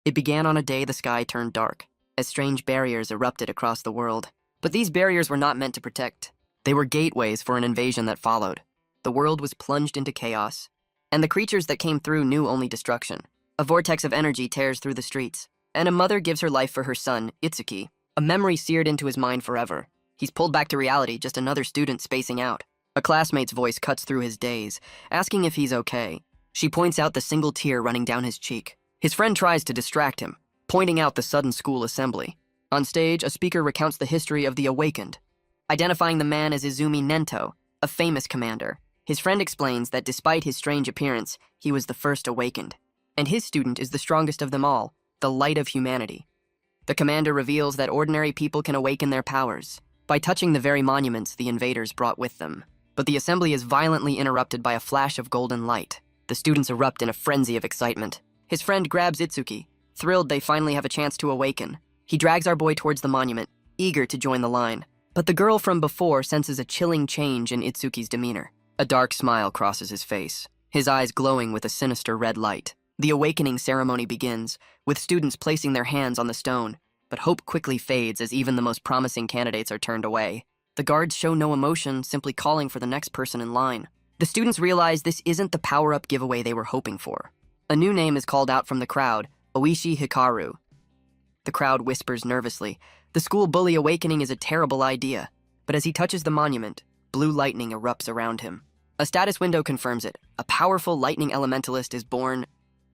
It began on a day the sky turned dark, as strange barriers erupted across the world. But these barriers were not meant to protect. They were gateways for an invasion that followed. The world was plunged into chaos, and the creatures that came through knew only destruction. A vortex of energy tears through the streets, and a mother gives her life for her son, Itsuki, a memory seared into his mind forever. He's pulled back to reality, just another student spacing out. A classmate's voice cuts through his daze, asking if he's okay. She points out the single tear running down his cheek. His friend tries to distract him, pointing out the sudden school assembly. On stage, a speaker recounts the history of the Awakened, identifying the man as Izumi Nento, a famous commander. His friend explains that despite his strange appearance, he was the first awakened, and his student is the strongest of them all, the light of humanity. The commander reveals that ordinary people can awaken their powers by touching the very monuments the invaders brought with them. But the assembly is violently interrupted by a flash of golden light. The students erupt in a frenzy of excitement. His friend grabs Itsuki, thrilled they finally have a chance to awaken. He drags our boy towards the monument, eager to join the line. But the girl from before senses a chilling change in Itsuki's demeanor. A dark smile crosses his face, his eyes glowing with a sinister red light. The awakening ceremony begins, with students placing their hands on the stone, but hope quickly fades as even the most promising candidates are turned away. The guards show no emotion, simply calling for the next person in line. The students realize this isn't the power-up giveaway they were hoping for. A new name is called out from the crowd, Oishi Hikaru. The crowd whispers nervously, the school bully awakening is a terrible idea. But as he touches the monument, blue lightning erupts around him. A status window confirms it. A powerful lightning elementalist is born.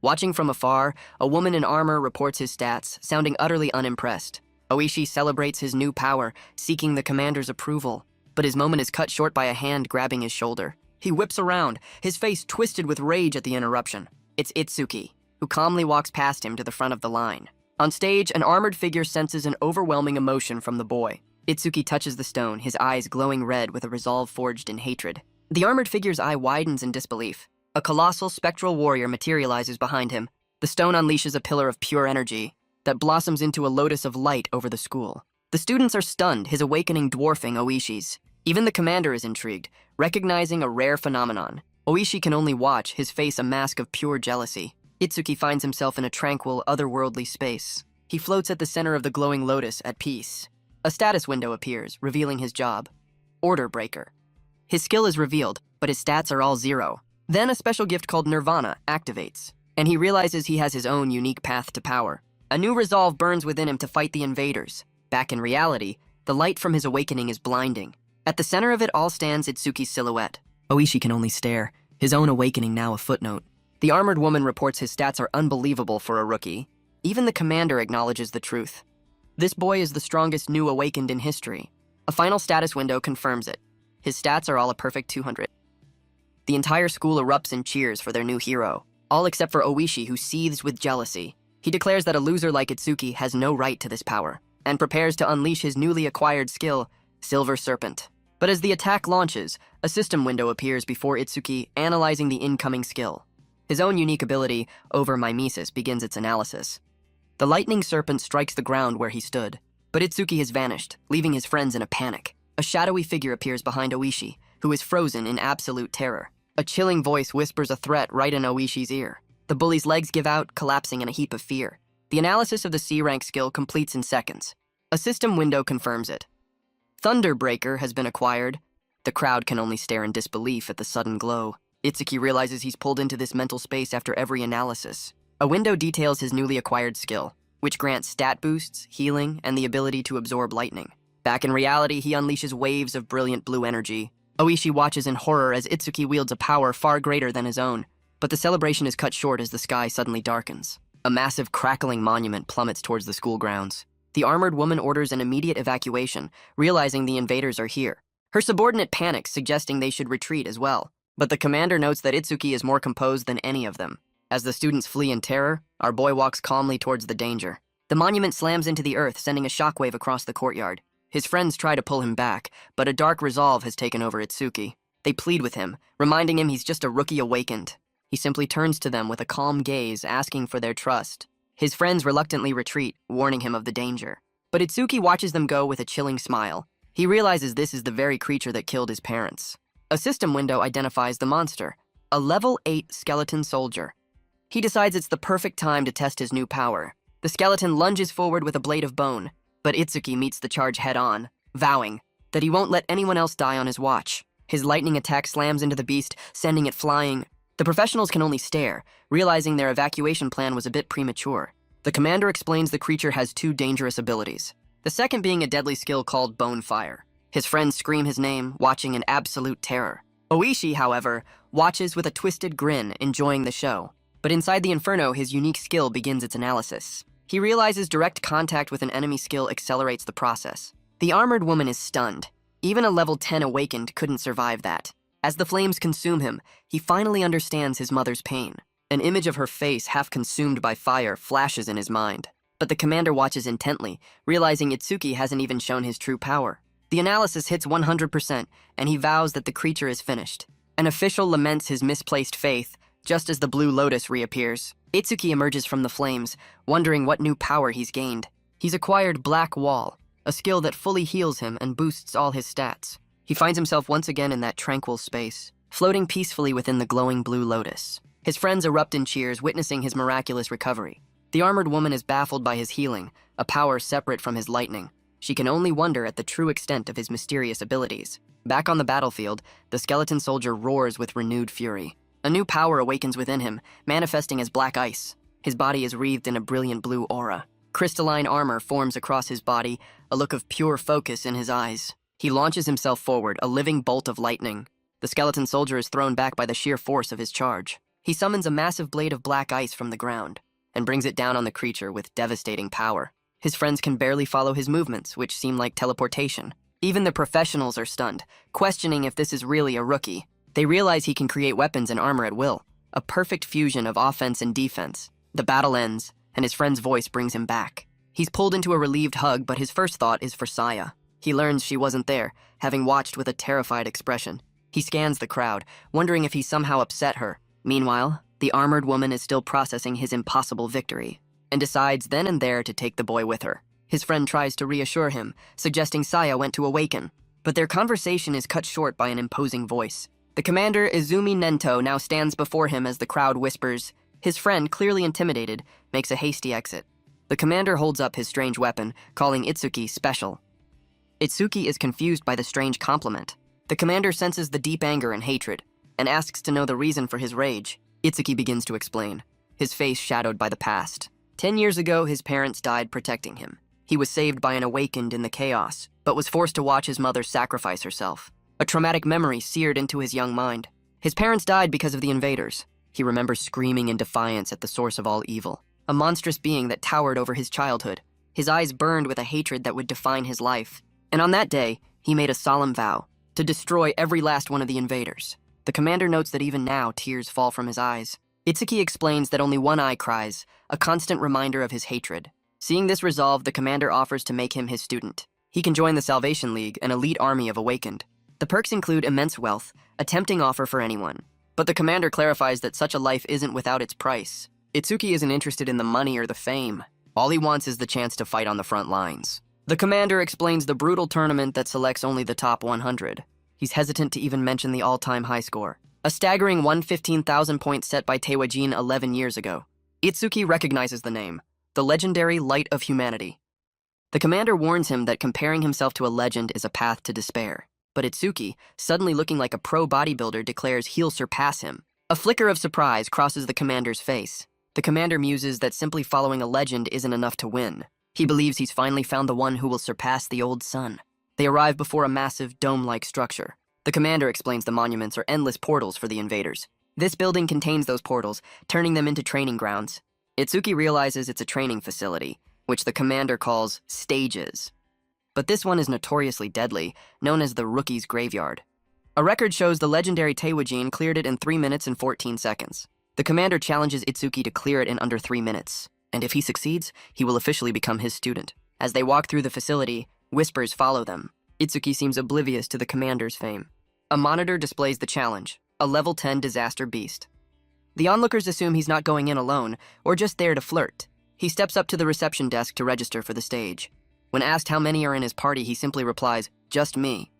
Watching from afar, a woman in armor reports his stats, sounding utterly unimpressed. Oishi celebrates his new power, seeking the commander's approval. But his moment is cut short by a hand grabbing his shoulder. He whips around, his face twisted with rage at the interruption. It's Itsuki, who calmly walks past him to the front of the line. On stage, an armored figure senses an overwhelming emotion from the boy. Itsuki touches the stone, his eyes glowing red with a resolve forged in hatred. The armored figure's eye widens in disbelief. A colossal spectral warrior materializes behind him. The stone unleashes a pillar of pure energy that blossoms into a lotus of light over the school. The students are stunned, his awakening dwarfing Oishi's. Even the commander is intrigued, recognizing a rare phenomenon. Oishi can only watch, his face a mask of pure jealousy. Itsuki finds himself in a tranquil, otherworldly space. He floats at the center of the glowing lotus, at peace. A status window appears, revealing his job. Order Breaker. His skill is revealed, but his stats are all 0. Then a special gift called Nirvana activates, and he realizes he has his own unique path to power. A new resolve burns within him to fight the invaders. Back in reality, the light from his awakening is blinding. At the center of it all stands Itsuki's silhouette. Oishi can only stare, his own awakening now a footnote. The armored woman reports his stats are unbelievable for a rookie. Even the commander acknowledges the truth. This boy is the strongest new awakened in history. A final status window confirms it. His stats are all a perfect 200. The entire school erupts in cheers for their new hero, all except for Oishi, who seethes with jealousy. He declares that a loser like Itsuki has no right to this power, and prepares to unleash his newly acquired skill, Silver Serpent. But as the attack launches, a system window appears before Itsuki, analyzing the incoming skill. His own unique ability, Over Mimesis, begins its analysis. The lightning serpent strikes the ground where he stood, but Itsuki has vanished, leaving his friends in a panic. A shadowy figure appears behind Oishi, who is frozen in absolute terror. A chilling voice whispers a threat right in Oishi's ear. The bully's legs give out, collapsing in a heap of fear. The analysis of the C-rank skill completes in seconds. A system window confirms it. Thunderbreaker has been acquired. The crowd can only stare in disbelief at the sudden glow. Itsuki realizes he's pulled into this mental space after every analysis. A window details his newly acquired skill, which grants stat boosts, healing, and the ability to absorb lightning. Back in reality, he unleashes waves of brilliant blue energy. Oishi watches in horror as Itsuki wields a power far greater than his own, but the celebration is cut short as the sky suddenly darkens. A massive crackling monument plummets towards the school grounds. The armored woman orders an immediate evacuation, realizing the invaders are here. Her subordinate panics, suggesting they should retreat as well. But the commander notes that Itsuki is more composed than any of them. As the students flee in terror, our boy walks calmly towards the danger. The monument slams into the earth, sending a shockwave across the courtyard. His friends try to pull him back, but a dark resolve has taken over Itsuki. They plead with him, reminding him he's just a rookie awakened. He simply turns to them with a calm gaze, asking for their trust. His friends reluctantly retreat, warning him of the danger. But Itsuki watches them go with a chilling smile. He realizes this is the very creature that killed his parents. A system window identifies the monster, a level 8 skeleton soldier. He decides it's the perfect time to test his new power. The skeleton lunges forward with a blade of bone, but Itsuki meets the charge head-on, vowing that he won't let anyone else die on his watch. His lightning attack slams into the beast, sending it flying. The professionals can only stare, realizing their evacuation plan was a bit premature. The commander explains the creature has two dangerous abilities, the second being a deadly skill called Bone Fire. His friends scream his name, watching in absolute terror. Oishi, however, watches with a twisted grin, enjoying the show. But inside the Inferno, his unique skill begins its analysis. He realizes direct contact with an enemy skill accelerates the process. The armored woman is stunned. Even a level 10 awakened couldn't survive that. As the flames consume him, he finally understands his mother's pain. An image of her face, half consumed by fire, flashes in his mind. But the commander watches intently, realizing Itsuki hasn't even shown his true power. The analysis hits 100%, and he vows that the creature is finished. An official laments his misplaced faith, just as the Blue Lotus reappears. Itsuki emerges from the flames, wondering what new power he's gained. He's acquired Black Wall, a skill that fully heals him and boosts all his stats. He finds himself once again in that tranquil space, floating peacefully within the glowing Blue Lotus. His friends erupt in cheers, witnessing his miraculous recovery. The armored woman is baffled by his healing, a power separate from his lightning. She can only wonder at the true extent of his mysterious abilities. Back on the battlefield, the skeleton soldier roars with renewed fury. A new power awakens within him, manifesting as black ice. His body is wreathed in a brilliant blue aura. Crystalline armor forms across his body, a look of pure focus in his eyes. He launches himself forward, a living bolt of lightning. The skeleton soldier is thrown back by the sheer force of his charge. He summons a massive blade of black ice from the ground and brings it down on the creature with devastating power. His friends can barely follow his movements, which seem like teleportation. Even the professionals are stunned, questioning if this is really a rookie. They realize he can create weapons and armor at will, a perfect fusion of offense and defense. The battle ends, and his friend's voice brings him back. He's pulled into a relieved hug, but his first thought is for Saya. He learns she wasn't there, having watched with a terrified expression. He scans the crowd, wondering if he somehow upset her. Meanwhile, the armored woman is still processing his impossible victory, and decides then and there to take the boy with her. His friend tries to reassure him, suggesting Saya went to awaken, but their conversation is cut short by an imposing voice. The commander, Izumi Nento, now stands before him as the crowd whispers. His friend, clearly intimidated, makes a hasty exit. The commander holds up his strange weapon, calling Itsuki special. Itsuki is confused by the strange compliment. The commander senses the deep anger and hatred, and asks to know the reason for his rage. Itsuki begins to explain, his face shadowed by the past. 10 years ago, his parents died protecting him. He was saved by an awakened in the chaos, but was forced to watch his mother sacrifice herself. A traumatic memory seared into his young mind. His parents died because of the invaders. He remembers screaming in defiance at the source of all evil, a monstrous being that towered over his childhood. His eyes burned with a hatred that would define his life. And on that day, he made a solemn vow to destroy every last one of the invaders. The commander notes that even now, tears fall from his eyes. Itsuki explains that only one eye cries, a constant reminder of his hatred. Seeing this resolve, the commander offers to make him his student. He can join the Salvation League, an elite army of awakened. The perks include immense wealth, a tempting offer for anyone. But the commander clarifies that such a life isn't without its price. Itsuki isn't interested in the money or the fame. All he wants is the chance to fight on the front lines. The commander explains the brutal tournament that selects only the top 100. He's hesitant to even mention the all-time high score, a staggering 115,000 points set by Tewajin 11 years ago. Itsuki recognizes the name, the legendary Light of Humanity. The commander warns him that comparing himself to a legend is a path to despair. But Itsuki, suddenly looking like a pro bodybuilder, declares he'll surpass him. A flicker of surprise crosses the commander's face. The commander muses that simply following a legend isn't enough to win. He believes he's finally found the one who will surpass the old sun. They arrive before a massive, dome-like structure. The commander explains the monuments are endless portals for the invaders. This building contains those portals, turning them into training grounds. Itsuki realizes it's a training facility, which the commander calls stages. But this one is notoriously deadly, known as the Rookie's Graveyard. A record shows the legendary Tewajin cleared it in 3 minutes and 14 seconds. The commander challenges Itsuki to clear it in under 3 minutes, and if he succeeds, he will officially become his student. As they walk through the facility, whispers follow them. Itsuki seems oblivious to the commander's fame. A monitor displays the challenge, a level 10 disaster beast. The onlookers assume he's not going in alone, or just there to flirt. He steps up to the reception desk to register for the stage. When asked how many are in his party, he simply replies, "Just me."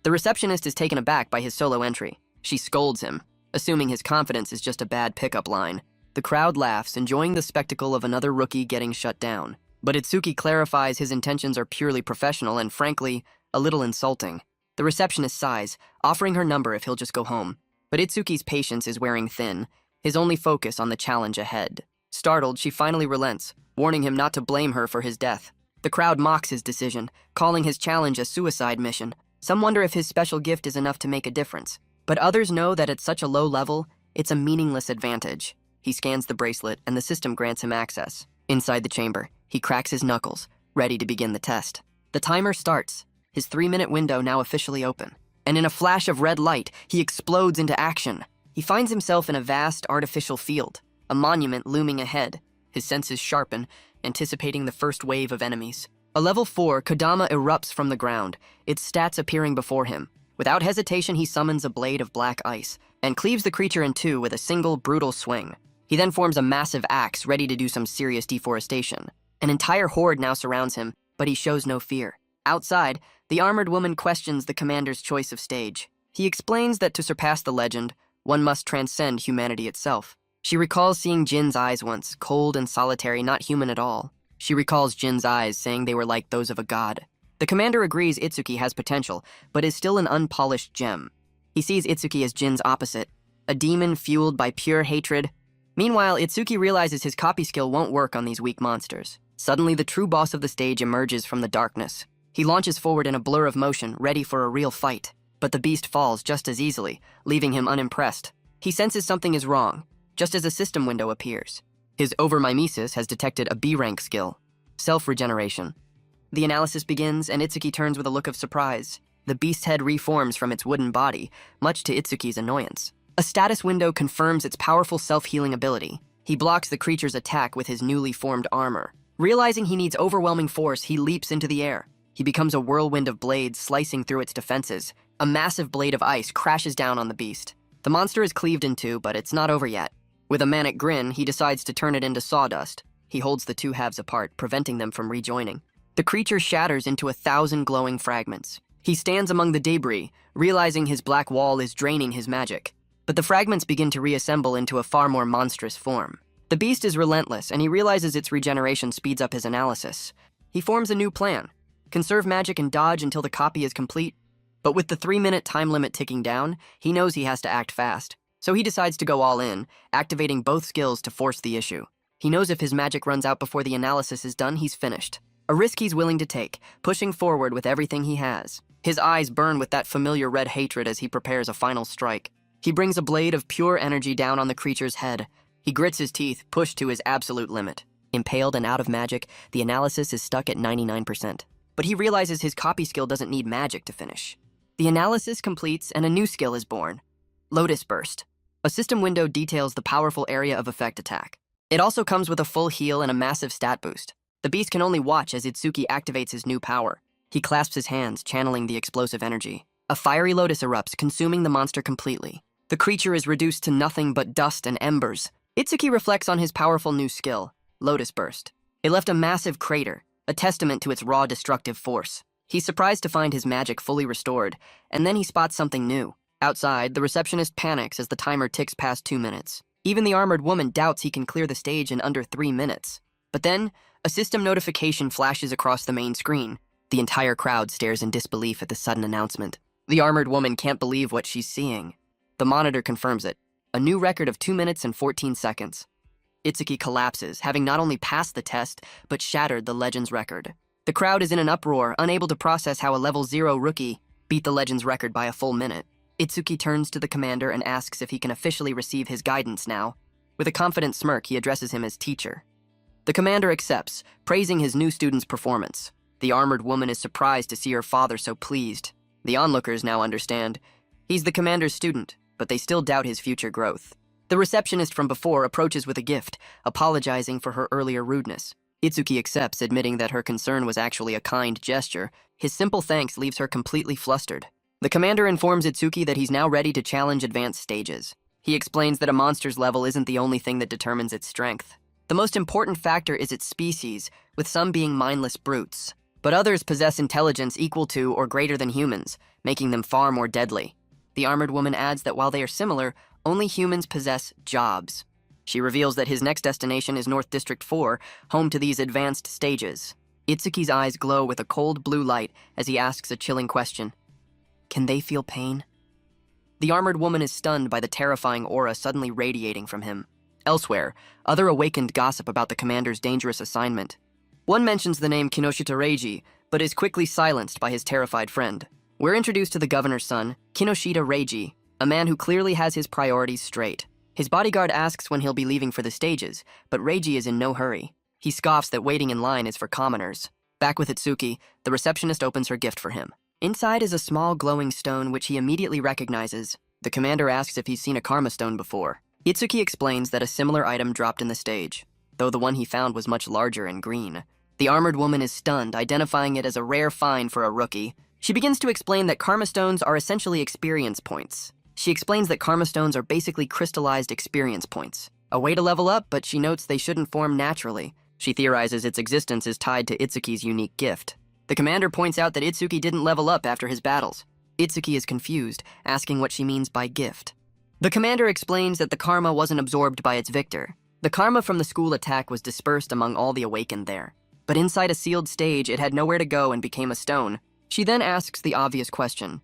The receptionist is taken aback by his solo entry. She scolds him, assuming his confidence is just a bad pickup line. The crowd laughs, enjoying the spectacle of another rookie getting shut down. But Itsuki clarifies his intentions are purely professional and, frankly, a little insulting. The receptionist sighs, offering her number if he'll just go home. But Itsuki's patience is wearing thin, his only focus on the challenge ahead. Startled, she finally relents, warning him not to blame her for his death. The crowd mocks his decision, calling his challenge a suicide mission. Some wonder if his special gift is enough to make a difference. But others know that at such a low level, it's a meaningless advantage. He scans the bracelet, and the system grants him access. Inside the chamber, he cracks his knuckles, ready to begin the test. The timer starts, his 3-minute window now officially open. And in a flash of red light, he explodes into action. He finds himself in a vast artificial field, a monument looming ahead. His senses sharpen, anticipating the first wave of enemies. A level 4, Kodama erupts from the ground, its stats appearing before him. Without hesitation, he summons a blade of black ice and cleaves the creature in two with a single brutal swing. He then forms a massive axe, ready to do some serious deforestation. An entire horde now surrounds him, but he shows no fear. Outside, the armored woman questions the commander's choice of stage. He explains that to surpass the legend, one must transcend humanity itself. She recalls seeing Jin's eyes once, cold and solitary, not human at all. She recalls Jin's eyes, saying they were like those of a god. The commander agrees Itsuki has potential, but is still an unpolished gem. He sees Itsuki as Jin's opposite, a demon fueled by pure hatred. Meanwhile, Itsuki realizes his copy skill won't work on these weak monsters. Suddenly, the true boss of the stage emerges from the darkness. He launches forward in a blur of motion, ready for a real fight. But the beast falls just as easily, leaving him unimpressed. He senses something is wrong, just as a system window appears. His overmimesis has detected a B-rank skill, self-regeneration. The analysis begins, and Itsuki turns with a look of surprise. The beast's head reforms from its wooden body, much to Itsuki's annoyance. A status window confirms its powerful self-healing ability. He blocks the creature's attack with his newly formed armor. Realizing he needs overwhelming force, he leaps into the air. He becomes a whirlwind of blades slicing through its defenses. A massive blade of ice crashes down on the beast. The monster is cleaved in two, but it's not over yet. With a manic grin, he decides to turn it into sawdust. He holds the two halves apart, preventing them from rejoining. The creature shatters into 1,000 glowing fragments. He stands among the debris, realizing his black wall is draining his magic. But the fragments begin to reassemble into a far more monstrous form. The beast is relentless, and he realizes its regeneration speeds up his analysis. He forms a new plan. Conserve magic and dodge until the copy is complete. But with the 3-minute time limit ticking down, he knows he has to act fast. So he decides to go all in, activating both skills to force the issue. He knows if his magic runs out before the analysis is done, he's finished. A risk he's willing to take, pushing forward with everything he has. His eyes burn with that familiar red hatred as he prepares a final strike. He brings a blade of pure energy down on the creature's head. He grits his teeth, pushed to his absolute limit. Impaled and out of magic, the analysis is stuck at 99%. But he realizes his copy skill doesn't need magic to finish. The analysis completes and a new skill is born. Lotus Burst. A system window details the powerful area of effect attack. It also comes with a full heal and a massive stat boost. The beast can only watch as Itsuki activates his new power. He clasps his hands, channeling the explosive energy. A fiery lotus erupts, consuming the monster completely. The creature is reduced to nothing but dust and embers. Itsuki reflects on his powerful new skill, Lotus Burst. It left a massive crater, a testament to its raw destructive force. He's surprised to find his magic fully restored, and then he spots something new. Outside, the receptionist panics as the timer ticks past 2 minutes. Even the armored woman doubts he can clear the stage in under 3 minutes. But then, a system notification flashes across the main screen. The entire crowd stares in disbelief at the sudden announcement. The armored woman can't believe what she's seeing. The monitor confirms it. A new record of 2 minutes and 14 seconds. Itsuki collapses, having not only passed the test, but shattered the Legend's record. The crowd is in an uproar, unable to process how a level 0 rookie beat the Legend's record by a full minute. Itsuki turns to the commander and asks if he can officially receive his guidance now. With a confident smirk, he addresses him as teacher. The commander accepts, praising his new student's performance. The armored woman is surprised to see her father so pleased. The onlookers now understand. He's the commander's student, but they still doubt his future growth. The receptionist from before approaches with a gift, apologizing for her earlier rudeness. Itsuki accepts, admitting that her concern was actually a kind gesture. His simple thanks leaves her completely flustered. The commander informs Itsuki that he's now ready to challenge advanced stages. He explains that a monster's level isn't the only thing that determines its strength. The most important factor is its species, with some being mindless brutes. But others possess intelligence equal to or greater than humans, making them far more deadly. The armored woman adds that while they are similar, only humans possess jobs. She reveals that his next destination is North District 4, home to these advanced stages. Itsuki's eyes glow with a cold blue light as he asks a chilling question. Can they feel pain? The armored woman is stunned by the terrifying aura suddenly radiating from him. Elsewhere, other awakened gossip about the commander's dangerous assignment. One mentions the name Kinoshita Reiji, but is quickly silenced by his terrified friend. We're introduced to the governor's son, Kinoshita Reiji, a man who clearly has his priorities straight. His bodyguard asks when he'll be leaving for the stages, but Reiji is in no hurry. He scoffs that waiting in line is for commoners. Back with Itsuki, the receptionist opens her gift for him. Inside is a small glowing stone which he immediately recognizes. The commander asks if he's seen a karma stone before. Itsuki explains that a similar item dropped in the stage, though the one he found was much larger and green. The armored woman is stunned, identifying it as a rare find for a rookie. She begins to explain that karma stones are essentially experience points. She explains that karma stones are basically crystallized experience points. A way to level up, but she notes they shouldn't form naturally. She theorizes its existence is tied to Itsuki's unique gift. The commander points out that Itsuki didn't level up after his battles. Itsuki is confused, asking what she means by gift. The commander explains that the karma wasn't absorbed by its victor. The karma from the school attack was dispersed among all the awakened there. But inside a sealed stage, it had nowhere to go and became a stone. She then asks the obvious question.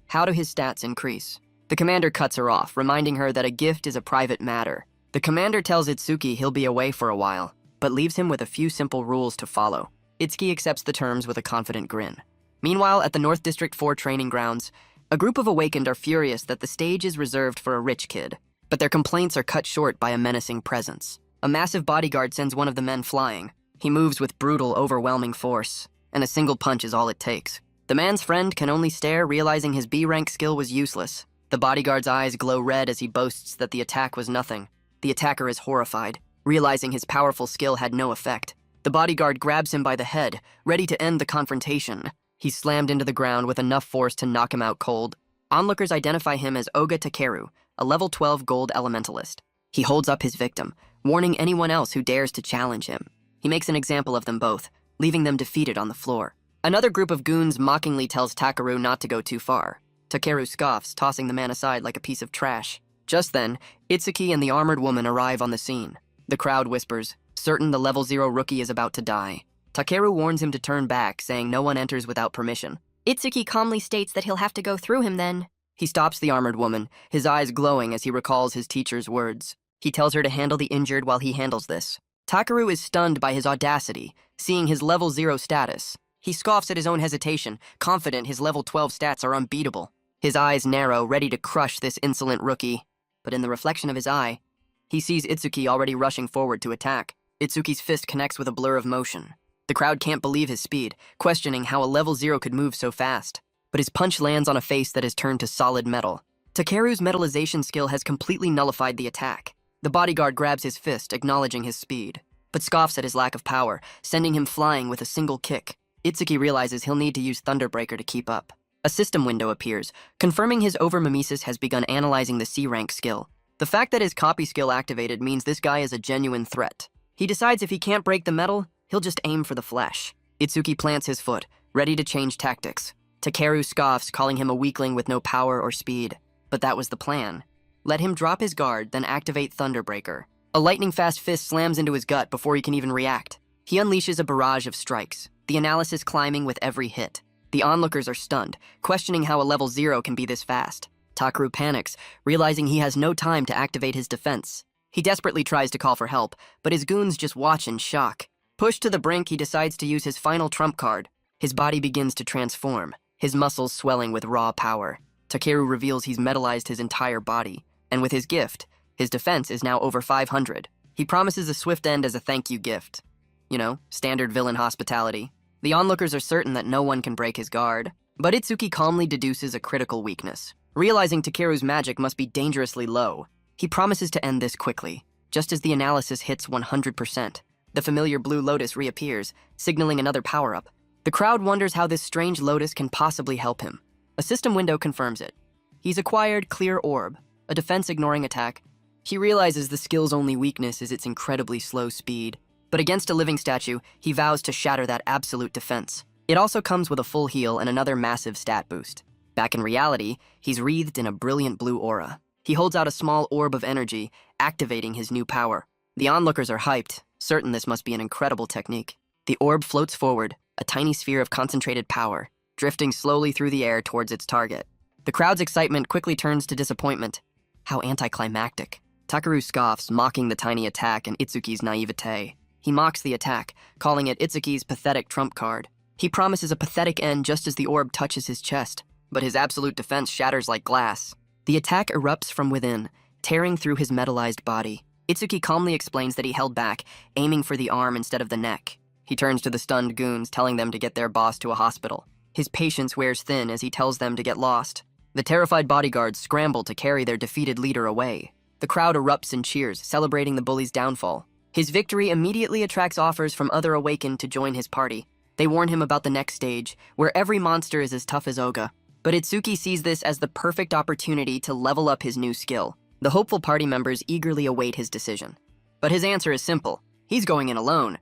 How do his stats increase? The commander cuts her off, reminding her that a gift is a private matter. The commander tells Itsuki he'll be away for a while, but leaves him with a few simple rules to follow. Itsuki accepts the terms with a confident grin. Meanwhile, at the North District 4 training grounds, a group of awakened are furious that the stage is reserved for a rich kid, but their complaints are cut short by a menacing presence. A massive bodyguard sends one of the men flying. He moves with brutal, overwhelming force, and a single punch is all it takes. The man's friend can only stare, realizing his B-rank skill was useless. The bodyguard's eyes glow red as he boasts that the attack was nothing. The attacker is horrified, realizing his powerful skill had no effect. The bodyguard grabs him by the head, ready to end the confrontation. He's slammed into the ground with enough force to knock him out cold. Onlookers identify him as Oga Takeru, a level 12 gold elementalist. He holds up his victim, warning anyone else who dares to challenge him. He makes an example of them both, leaving them defeated on the floor. Another group of goons mockingly tells Takeru not to go too far. Takeru scoffs, tossing the man aside like a piece of trash. Just then, Itsuki and the armored woman arrive on the scene. The crowd whispers, certain the level 0 rookie is about to die. Takeru warns him to turn back, saying no one enters without permission. Itsuki calmly states that he'll have to go through him then. He stops the armored woman, his eyes glowing as he recalls his teacher's words. He tells her to handle the injured while he handles this. Takeru is stunned by his audacity, seeing his level 0 status. He scoffs at his own hesitation, confident his level 12 stats are unbeatable. His eyes narrow, ready to crush this insolent rookie. But in the reflection of his eye, he sees Itsuki already rushing forward to attack. Itsuki's fist connects with a blur of motion. The crowd can't believe his speed, questioning how a level 0 could move so fast. But his punch lands on a face that has turned to solid metal. Takeru's metallization skill has completely nullified the attack. The bodyguard grabs his fist, acknowledging his speed, but scoffs at his lack of power, sending him flying with a single kick. Itsuki realizes he'll need to use Thunderbreaker to keep up. A system window appears, confirming his overmimesis has begun analyzing the C-rank skill. The fact that his copy skill activated means this guy is a genuine threat. He decides if he can't break the metal, he'll just aim for the flesh. Itsuki plants his foot, ready to change tactics. Takeru scoffs, calling him a weakling with no power or speed. But that was the plan. Let him drop his guard, then activate Thunderbreaker. A lightning-fast fist slams into his gut before he can even react. He unleashes a barrage of strikes, the analysis climbing with every hit. The onlookers are stunned, questioning how a level 0 can be this fast. Takeru panics, realizing he has no time to activate his defense. He desperately tries to call for help, but his goons just watch in shock. Pushed to the brink, he decides to use his final trump card. His body begins to transform, his muscles swelling with raw power. Takeru reveals he's metallized his entire body, and with his gift, his defense is now over 500. He promises a swift end as a thank you gift. You know, standard villain hospitality. The onlookers are certain that no one can break his guard, but Itsuki calmly deduces a critical weakness. Realizing Takeru's magic must be dangerously low, he promises to end this quickly. Just as the analysis hits 100%, the familiar blue lotus reappears, signaling another power-up. The crowd wonders how this strange lotus can possibly help him. A system window confirms it. He's acquired Clear Orb, a defense-ignoring attack. He realizes the skill's only weakness is its incredibly slow speed. But against a living statue, he vows to shatter that absolute defense. It also comes with a full heal and another massive stat boost. Back in reality, he's wreathed in a brilliant blue aura. He holds out a small orb of energy, activating his new power. The onlookers are hyped, certain this must be an incredible technique. The orb floats forward, a tiny sphere of concentrated power, drifting slowly through the air towards its target. The crowd's excitement quickly turns to disappointment. How anticlimactic. Takaru scoffs, mocking the tiny attack and Itsuki's naivete. He mocks the attack, calling it Itsuki's pathetic trump card. He promises a pathetic end just as the orb touches his chest, but his absolute defense shatters like glass. The attack erupts from within, tearing through his metallized body. Itsuki calmly explains that he held back, aiming for the arm instead of the neck. He turns to the stunned goons, telling them to get their boss to a hospital. His patience wears thin as he tells them to get lost. The terrified bodyguards scramble to carry their defeated leader away. The crowd erupts in cheers, celebrating the bully's downfall. His victory immediately attracts offers from other Awakened to join his party. They warn him about the next stage, where every monster is as tough as Oga. But Itsuki sees this as the perfect opportunity to level up his new skill. The hopeful party members eagerly await his decision. But his answer is simple. He's going in alone.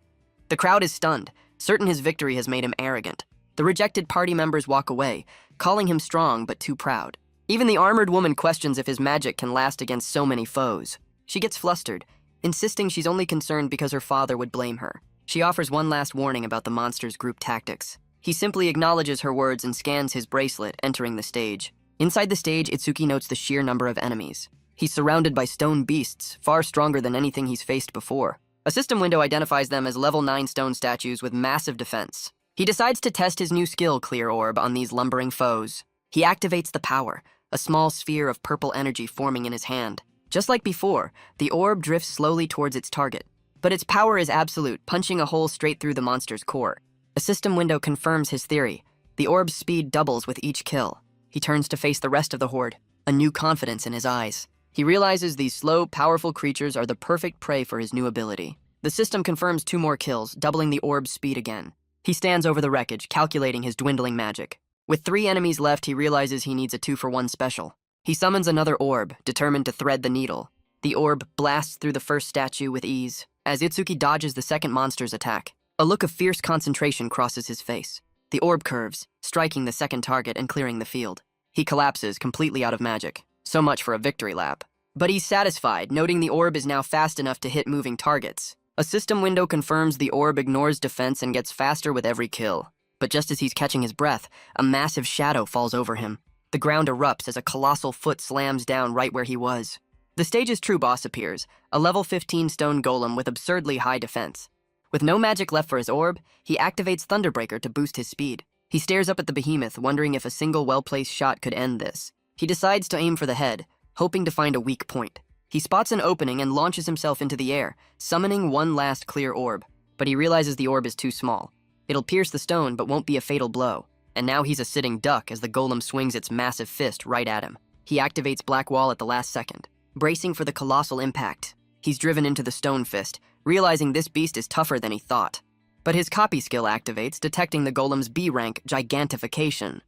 The crowd is stunned, certain his victory has made him arrogant. The rejected party members walk away, calling him strong but too proud. Even the armored woman questions if his magic can last against so many foes. She gets flustered, insisting she's only concerned because her father would blame her. She offers one last warning about the monster's group tactics. He simply acknowledges her words and scans his bracelet, entering the stage. Inside the stage, Itsuki notes the sheer number of enemies. He's surrounded by stone beasts, far stronger than anything he's faced before. A system window identifies them as level 9 stone statues with massive defense. He decides to test his new skill, Clear Orb, on these lumbering foes. He activates the power, a small sphere of purple energy forming in his hand. Just like before, the orb drifts slowly towards its target. But its power is absolute, punching a hole straight through the monster's core. A system window confirms his theory. The orb's speed doubles with each kill. He turns to face the rest of the horde, a new confidence in his eyes. He realizes these slow, powerful creatures are the perfect prey for his new ability. The system confirms 2 more kills, doubling the orb's speed again. He stands over the wreckage, calculating his dwindling magic. With 3 enemies left, he realizes he needs a 2-for-1 special. He summons another orb, determined to thread the needle. The orb blasts through the first statue with ease, as Itsuki dodges the second monster's attack. A look of fierce concentration crosses his face. The orb curves, striking the second target and clearing the field. He collapses, completely out of magic. So much for a victory lap. But he's satisfied, noting the orb is now fast enough to hit moving targets. A system window confirms the orb ignores defense and gets faster with every kill. But just as he's catching his breath, a massive shadow falls over him. The ground erupts as a colossal foot slams down right where he was. The stage's true boss appears, a level 15 stone golem with absurdly high defense. With no magic left for his orb, he activates Thunderbreaker to boost his speed. He stares up at the behemoth, wondering if a single well-placed shot could end this. He decides to aim for the head, hoping to find a weak point. He spots an opening and launches himself into the air, summoning one last clear orb. But he realizes the orb is too small. It'll pierce the stone but won't be a fatal blow. And now he's a sitting duck as the golem swings its massive fist right at him. He activates Black Wall at the last second, bracing for the colossal impact. He's driven into the stone fist, realizing this beast is tougher than he thought. But his copy skill activates, detecting the golem's B-rank gigantification.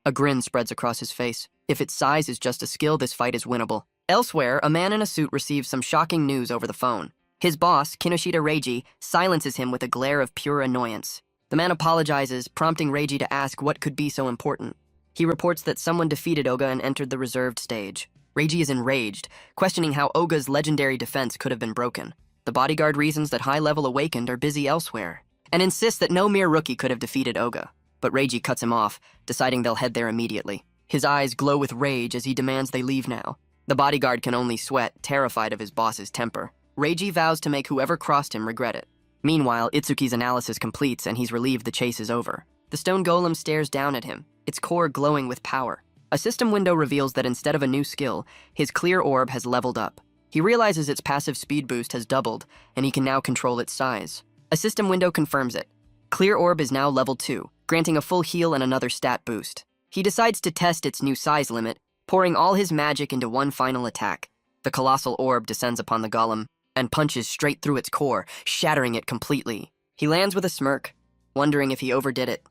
A grin spreads across his face. If its size is just a skill, this fight is winnable. Elsewhere, a man in a suit receives some shocking news over the phone. His boss, Kinoshita Reiji, silences him with a glare of pure annoyance. The man apologizes, prompting Reiji to ask what could be so important. He reports that someone defeated Oga and entered the reserved stage. Reiji is enraged, questioning how Oga's legendary defense could have been broken. The bodyguard reasons that high-level Awakened are busy elsewhere, and insists that no mere rookie could have defeated Oga. But Reiji cuts him off, deciding they'll head there immediately. His eyes glow with rage as he demands they leave now. The bodyguard can only sweat, terrified of his boss's temper. Reiji vows to make whoever crossed him regret it. Meanwhile, Itsuki's analysis completes and he's relieved the chase is over. The stone golem stares down at him, its core glowing with power. A system window reveals that instead of a new skill, his clear orb has leveled up. He realizes its passive speed boost has doubled, and he can now control its size. A system window confirms it. Clear orb is now level 2, granting a full heal and another stat boost. He decides to test its new size limit, pouring all his magic into one final attack. The colossal orb descends upon the golem and punches straight through its core, shattering it completely. He lands with a smirk, wondering if he overdid it.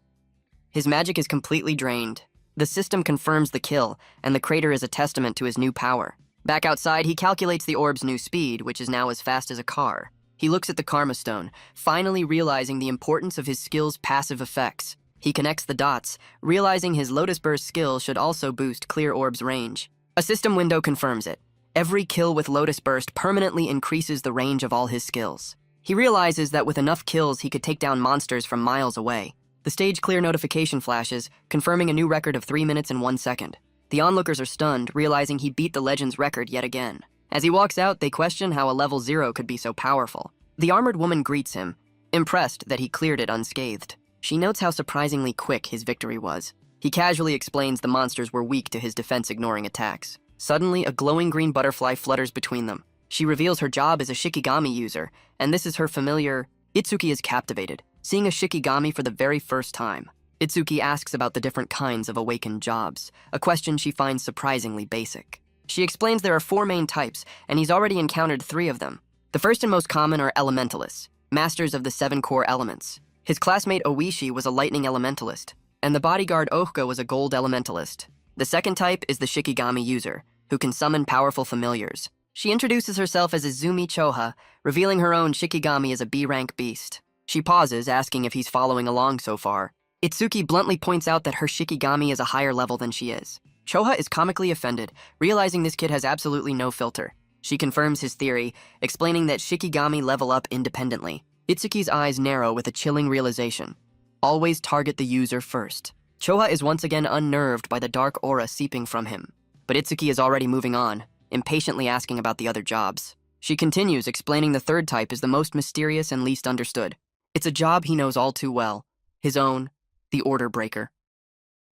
His magic is completely drained. The system confirms the kill, and the crater is a testament to his new power. Back outside, he calculates the orb's new speed, which is now as fast as a car. He looks at the Karma Stone, finally realizing the importance of his skill's passive effects. He connects the dots, realizing his Lotus Burst skill should also boost Clear Orb's range. A system window confirms it. Every kill with Lotus Burst permanently increases the range of all his skills. He realizes that with enough kills, he could take down monsters from miles away. The stage clear notification flashes, confirming a new record of 3 minutes and 1 second. The onlookers are stunned, realizing he beat the Legend's record yet again. As he walks out, they question how a level 0 could be so powerful. The armored woman greets him, impressed that he cleared it unscathed. She notes how surprisingly quick his victory was. He casually explains the monsters were weak to his defense-ignoring attacks. Suddenly, a glowing green butterfly flutters between them. She reveals her job as a Shikigami user, and this is her familiar. Itsuki is captivated, seeing a Shikigami for the very first time. Itsuki asks about the different kinds of awakened jobs, a question she finds surprisingly basic. She explains there are 4 main types, and he's already encountered 3 of them. The first and most common are elementalists, masters of the 7 core elements. His classmate Oishi was a lightning elementalist, and the bodyguard Ohga was a gold elementalist. The second type is the Shikigami user, who can summon powerful familiars. She introduces herself as Izumi Choha, revealing her own Shikigami as a B-rank beast. She pauses, asking if he's following along so far. Itsuki bluntly points out that her Shikigami is a higher level than she is. Choha is comically offended, realizing this kid has absolutely no filter. She confirms his theory, explaining that Shikigami level up independently. Itsuki's eyes narrow with a chilling realization. Always target the user first. Choha is once again unnerved by the dark aura seeping from him. But Itsuki is already moving on, impatiently asking about the other jobs. She continues, explaining the third type is the most mysterious and least understood. It's a job he knows all too well. His own, the Order Breaker.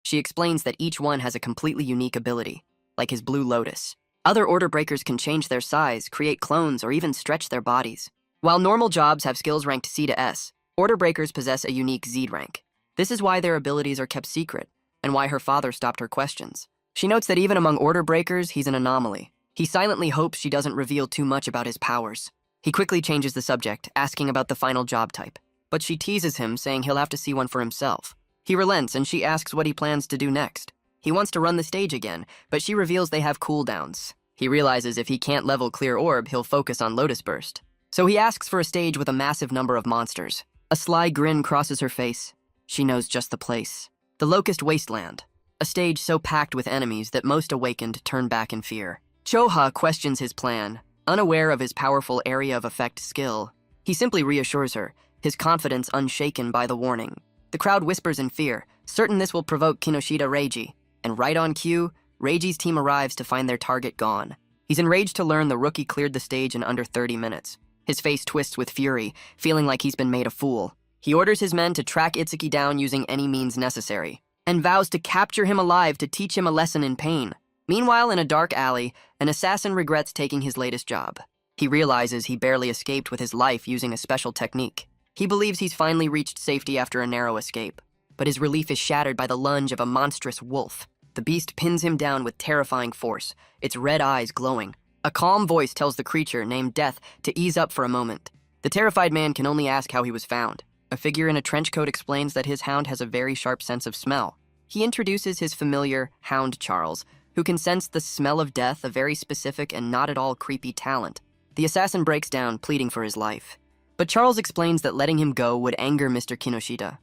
She explains that each one has a completely unique ability, like his Blue Lotus. Other Order Breakers can change their size, create clones, or even stretch their bodies. While normal jobs have skills ranked C to S, Order Breakers possess a unique Z rank. This is why their abilities are kept secret, and why her father stopped her questions. She notes that even among Order Breakers, he's an anomaly. He silently hopes she doesn't reveal too much about his powers. He quickly changes the subject, asking about the final job type. But she teases him, saying he'll have to see one for himself. He relents, and she asks what he plans to do next. He wants to run the stage again, but she reveals they have cooldowns. He realizes if he can't level Clear Orb, he'll focus on Lotus Burst. So he asks for a stage with a massive number of monsters. A sly grin crosses her face. She knows just the place. The Locust Wasteland. A stage so packed with enemies that most awakened turn back in fear. Choha questions his plan, unaware of his powerful area of effect skill. He simply reassures her, his confidence unshaken by the warning. The crowd whispers in fear, certain this will provoke Kinoshita Reiji. And right on cue, Reiji's team arrives to find their target gone. He's enraged to learn the rookie cleared the stage in under 30 minutes. His face twists with fury, feeling like he's been made a fool. He orders his men to track Itsuki down using any means necessary, and vows to capture him alive to teach him a lesson in pain. Meanwhile, in a dark alley, an assassin regrets taking his latest job. He realizes he barely escaped with his life using a special technique. He believes he's finally reached safety after a narrow escape, but his relief is shattered by the lunge of a monstrous wolf. The beast pins him down with terrifying force, its red eyes glowing. A calm voice tells the creature, named Death, to ease up for a moment. The terrified man can only ask how he was found. A figure in a trench coat explains that his hound has a very sharp sense of smell. He introduces his familiar, Hound Charles, who can sense the smell of death, a very specific and not at all creepy talent. The assassin breaks down, pleading for his life. But Charles explains that letting him go would anger Mr. Kinoshita.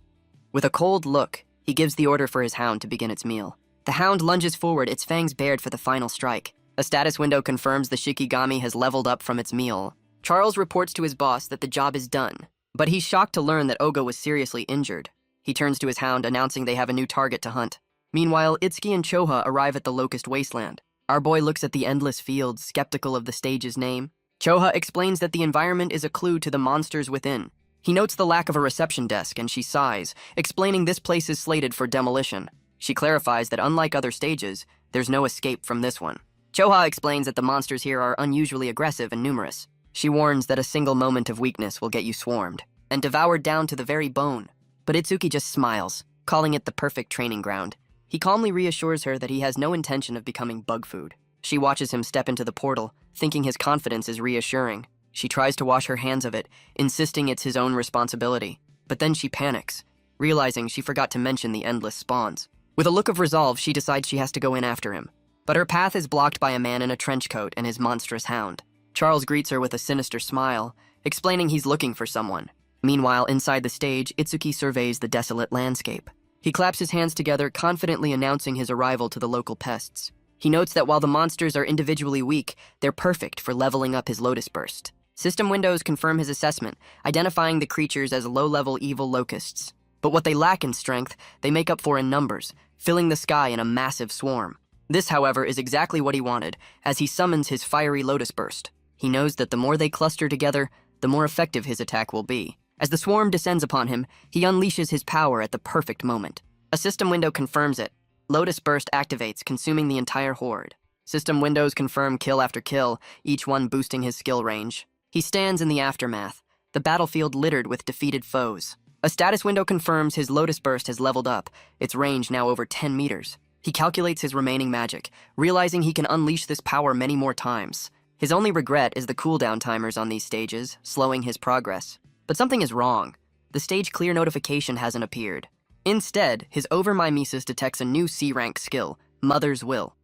With a cold look, he gives the order for his hound to begin its meal. The hound lunges forward, its fangs bared for the final strike. A status window confirms the Shikigami has leveled up from its meal. Charles reports to his boss that the job is done, but he's shocked to learn that Oga was seriously injured. He turns to his hound, announcing they have a new target to hunt. Meanwhile, Itsuki and Choha arrive at the Locust Wasteland. Our boy looks at the endless fields, skeptical of the stage's name. Choha explains that the environment is a clue to the monsters within. He notes the lack of a reception desk, and she sighs, explaining this place is slated for demolition. She clarifies that unlike other stages, there's no escape from this one. Choha explains that the monsters here are unusually aggressive and numerous. She warns that a single moment of weakness will get you swarmed, and devoured down to the very bone. But Itsuki just smiles, calling it the perfect training ground. He calmly reassures her that he has no intention of becoming bug food. She watches him step into the portal, thinking his confidence is reassuring. She tries to wash her hands of it, insisting it's his own responsibility. But then she panics, realizing she forgot to mention the endless spawns. With a look of resolve, she decides she has to go in after him. But her path is blocked by a man in a trench coat and his monstrous hound. Charles greets her with a sinister smile, explaining he's looking for someone. Meanwhile, inside the stage, Itsuki surveys the desolate landscape. He claps his hands together, confidently announcing his arrival to the local pests. He notes that while the monsters are individually weak, they're perfect for leveling up his Lotus Burst. System windows confirm his assessment, identifying the creatures as low-level evil locusts. But what they lack in strength, they make up for in numbers, filling the sky in a massive swarm. This, however, is exactly what he wanted, as he summons his fiery Lotus Burst. He knows that the more they cluster together, the more effective his attack will be. As the swarm descends upon him, he unleashes his power at the perfect moment. A system window confirms it. Lotus Burst activates, consuming the entire horde. System windows confirm kill after kill, each one boosting his skill range. He stands in the aftermath, the battlefield littered with defeated foes. A status window confirms his Lotus Burst has leveled up, its range now over 10 meters. He calculates his remaining magic, realizing he can unleash this power many more times. His only regret is the cooldown timers on these stages, slowing his progress. But something is wrong. The stage clear notification hasn't appeared. Instead, his overmimesis detects a new C-rank skill, Mother's Will.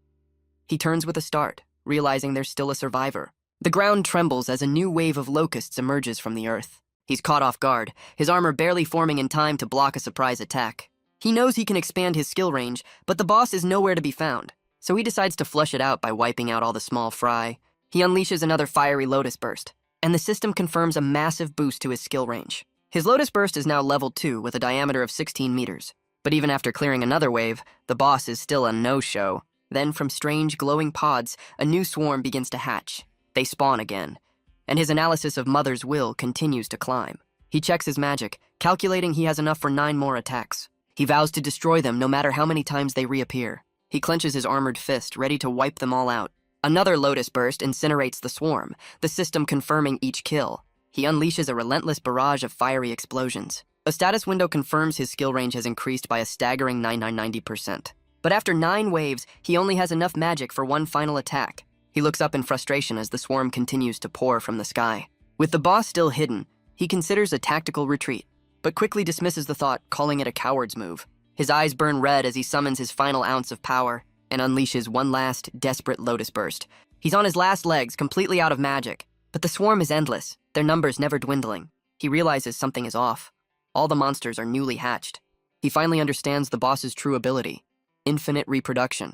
He turns with a start, realizing there's still a survivor. The ground trembles as a new wave of locusts emerges from the earth. He's caught off guard, his armor barely forming in time to block a surprise attack. He knows he can expand his skill range, but the boss is nowhere to be found, so he decides to flush it out by wiping out all the small fry. He unleashes another fiery Lotus Burst, and the system confirms a massive boost to his skill range. His Lotus Burst is now level 2 with a diameter of 16 meters. But even after clearing another wave, the boss is still a no-show. Then, from strange glowing pods, a new swarm begins to hatch. They spawn again, and his analysis of Mother's Will continues to climb. He checks his magic, calculating he has enough for 9 more attacks. He vows to destroy them no matter how many times they reappear. He clenches his armored fist, ready to wipe them all out. Another Lotus Burst incinerates the swarm, the system confirming each kill. He unleashes a relentless barrage of fiery explosions. A status window confirms his skill range has increased by a staggering 90%. But after 9 waves, he only has enough magic for one final attack. He looks up in frustration as the swarm continues to pour from the sky. With the boss still hidden, he considers a tactical retreat, but quickly dismisses the thought, calling it a coward's move. His eyes burn red as he summons his final ounce of power and unleashes one last, desperate Lotus Burst. He's on his last legs, completely out of magic, but the swarm is endless, their numbers never dwindling. He realizes something is off. All the monsters are newly hatched. He finally understands the boss's true ability: infinite reproduction.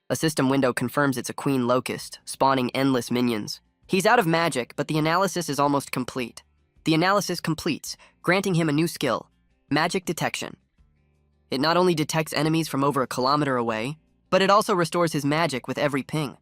A system window confirms it's a queen locust, spawning endless minions. He's out of magic, but the analysis is almost complete. The analysis completes, granting him a new skill: magic detection. It not only detects enemies from over a kilometer away, but it also restores his magic with every ping.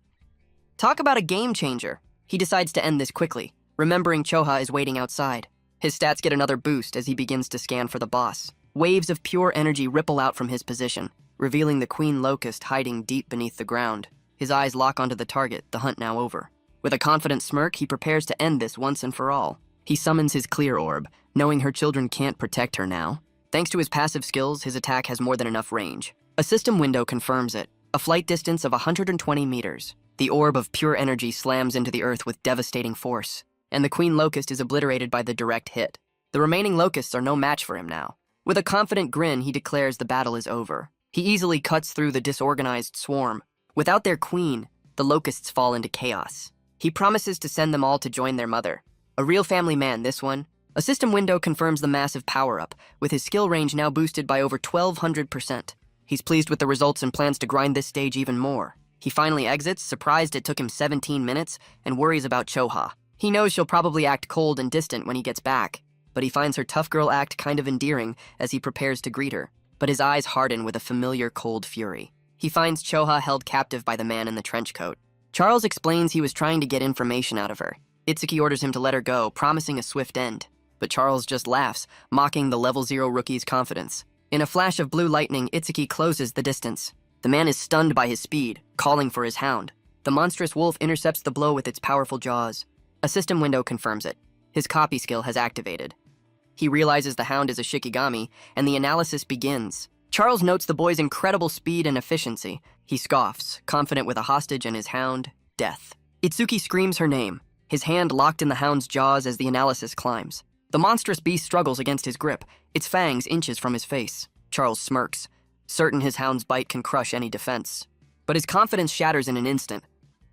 Talk about a game changer. He decides to end this quickly, remembering Choha is waiting outside. His stats get another boost as he begins to scan for the boss. Waves of pure energy ripple out from his position, revealing the queen locust hiding deep beneath the ground. His eyes lock onto the target, the hunt now over. With a confident smirk, he prepares to end this once and for all. He summons his clear orb, knowing her children can't protect her now. Thanks to his passive skills, his attack has more than enough range. A system window confirms it. A flight distance of 120 meters. The orb of pure energy slams into the earth with devastating force, and the queen locust is obliterated by the direct hit. The remaining locusts are no match for him now. With a confident grin, he declares the battle is over. He easily cuts through the disorganized swarm. Without their queen, the locusts fall into chaos. He promises to send them all to join their mother. A real family man, this one. A system window confirms the massive power-up, with his skill range now boosted by over 1,200%. He's pleased with the results and plans to grind this stage even more. He finally exits, surprised it took him 17 minutes, and worries about Choha. He knows she'll probably act cold and distant when he gets back, but he finds her tough girl act kind of endearing as he prepares to greet her. But his eyes harden with a familiar cold fury. He finds Choha held captive by the man in the trench coat. Charles explains he was trying to get information out of her. Itsuki orders him to let her go, promising a swift end. But Charles just laughs, mocking the level 0 rookie's confidence. In a flash of blue lightning, Itsuki closes the distance. The man is stunned by his speed, calling for his hound. The monstrous wolf intercepts the blow with its powerful jaws. A system window confirms it. His copy skill has activated. He realizes the hound is a Shikigami, and the analysis begins. Charles notes the boy's incredible speed and efficiency. He scoffs, confident with a hostage and his hound, Death. Itsuki screams her name, his hand locked in the hound's jaws as the analysis climbs. The monstrous beast struggles against his grip, its fangs inches from his face. Charles smirks, certain his hound's bite can crush any defense. But his confidence shatters in an instant.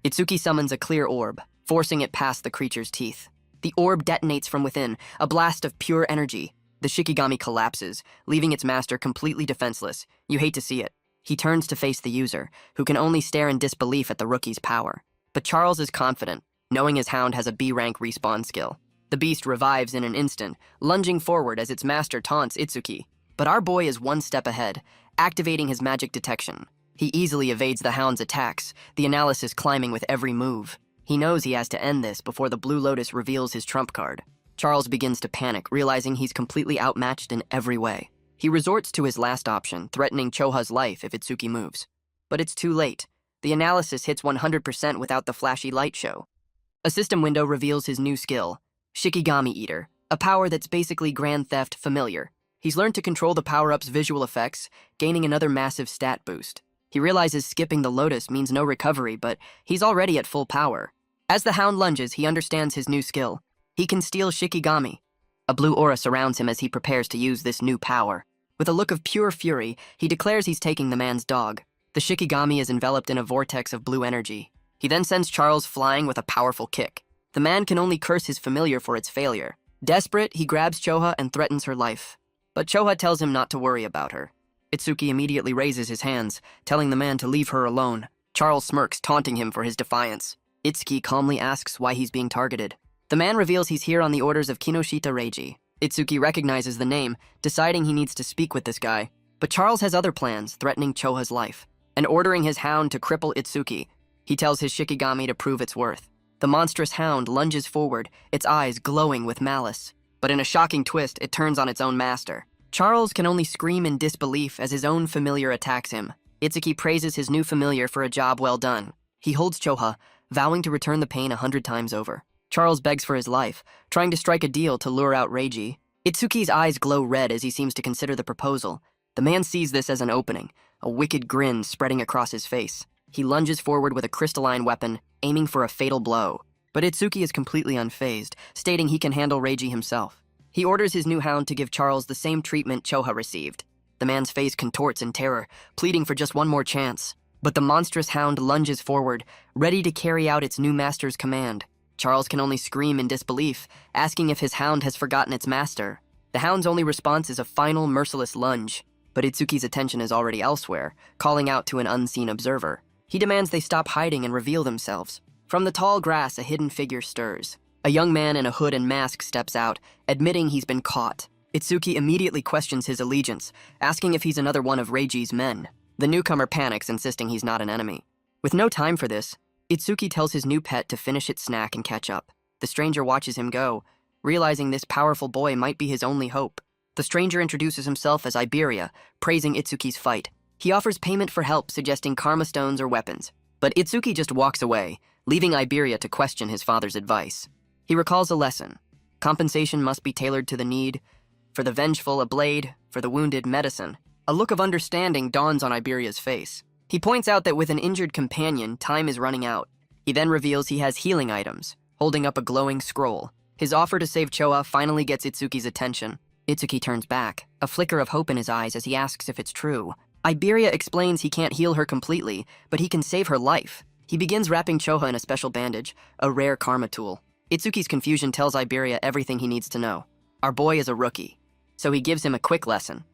Itsuki summons a clear orb, forcing it past the creature's teeth. The orb detonates from within, a blast of pure energy. The Shikigami collapses, leaving its master completely defenseless. You hate to see it. He turns to face the user, who can only stare in disbelief at the rookie's power. But Charles is confident, knowing his hound has a B-rank respawn skill. The beast revives in an instant, lunging forward as its master taunts Itsuki. But our boy is one step ahead, activating his magic detection. He easily evades the hound's attacks, the analysis climbing with every move. He knows he has to end this before the Blue Lotus reveals his trump card. Charles begins to panic, realizing he's completely outmatched in every way. He resorts to his last option, threatening Choha's life if Itsuki moves. But it's too late. The analysis hits 100% without the flashy light show. A system window reveals his new skill, Shikigami Eater, a power that's basically Grand Theft familiar. He's learned to control the power-up's visual effects, gaining another massive stat boost. He realizes skipping the Lotus means no recovery, but he's already at full power. As the hound lunges, he understands his new skill. He can steal Shikigami. A blue aura surrounds him as he prepares to use this new power. With a look of pure fury, he declares he's taking the man's dog. The Shikigami is enveloped in a vortex of blue energy. He then sends Charles flying with a powerful kick. The man can only curse his familiar for its failure. Desperate, he grabs Choha and threatens her life. But Choha tells him not to worry about her. Itsuki immediately raises his hands, telling the man to leave her alone. Charles smirks, taunting him for his defiance. Itsuki calmly asks why he's being targeted. The man reveals he's here on the orders of Kinoshita Reiji. Itsuki recognizes the name, deciding he needs to speak with this guy. But Charles has other plans, threatening Choha's life, and ordering his hound to cripple Itsuki. He tells his Shikigami to prove its worth. The monstrous hound lunges forward, its eyes glowing with malice. But in a shocking twist, it turns on its own master. Charles can only scream in disbelief as his own familiar attacks him. Itsuki praises his new familiar for a job well done. He holds Choha, vowing to return the pain 100 times over. Charles begs for his life, trying to strike a deal to lure out Reiji. Itsuki's eyes glow red as he seems to consider the proposal. The man sees this as an opening, a wicked grin spreading across his face. He lunges forward with a crystalline weapon, aiming for a fatal blow. But Itsuki is completely unfazed, stating he can handle Reiji himself. He orders his new hound to give Charles the same treatment Choha received. The man's face contorts in terror, pleading for just one more chance. But the monstrous hound lunges forward, ready to carry out its new master's command. Charles can only scream in disbelief, asking if his hound has forgotten its master. The hound's only response is a final, merciless lunge. But Itsuki's attention is already elsewhere, calling out to an unseen observer. He demands they stop hiding and reveal themselves. From the tall grass, a hidden figure stirs. A young man in a hood and mask steps out, admitting he's been caught. Itsuki immediately questions his allegiance, asking if he's another one of Reiji's men. The newcomer panics, insisting he's not an enemy. With no time for this, Itsuki tells his new pet to finish its snack and catch up. The stranger watches him go, realizing this powerful boy might be his only hope. The stranger introduces himself as Iberia, praising Itsuki's fight. He offers payment for help, suggesting karma stones or weapons. But Itsuki just walks away, leaving Iberia to question his father's advice. He recalls a lesson. Compensation must be tailored to the need. For the vengeful, a blade. For the wounded, medicine. A look of understanding dawns on Iberia's face. He points out that with an injured companion, time is running out. He then reveals he has healing items, holding up a glowing scroll. His offer to save Choha finally gets Itsuki's attention. Itsuki turns back, a flicker of hope in his eyes as he asks if it's true. Iberia explains he can't heal her completely, but he can save her life. He begins wrapping Choha in a special bandage, a rare karma tool. Itsuki's confusion tells Iberia everything he needs to know. Our boy is a rookie, so he gives him a quick lesson.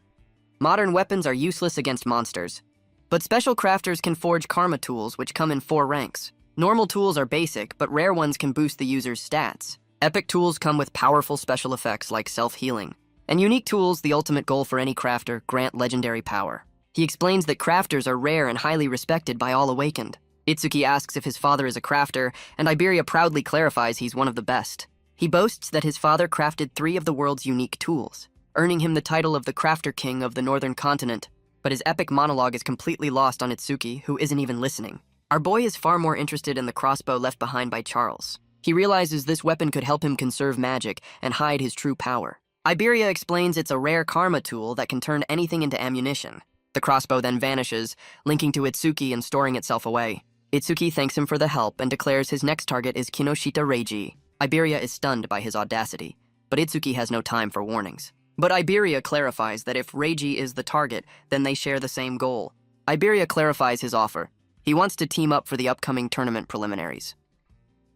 Modern weapons are useless against monsters, but special crafters can forge karma tools which come in 4 ranks. Normal tools are basic, but rare ones can boost the user's stats. Epic tools come with powerful special effects like self-healing. And unique tools, the ultimate goal for any crafter, grant legendary power. He explains that crafters are rare and highly respected by all awakened. Itsuki asks if his father is a crafter, and Iberia proudly clarifies he's one of the best. He boasts that his father crafted 3 of the world's unique tools, earning him the title of the Crafter King of the Northern Continent. But his epic monologue is completely lost on Itsuki, who isn't even listening. Our boy is far more interested in the crossbow left behind by Charles. He realizes this weapon could help him conserve magic and hide his true power. Iberia explains it's a rare karma tool that can turn anything into ammunition. The crossbow then vanishes, linking to Itsuki and storing itself away. Itsuki thanks him for the help and declares his next target is Kinoshita Reiji. Iberia is stunned by his audacity, but Itsuki has no time for warnings. But Iberia clarifies that if Reiji is the target, then they share the same goal. Iberia clarifies his offer. He wants to team up for the upcoming tournament preliminaries.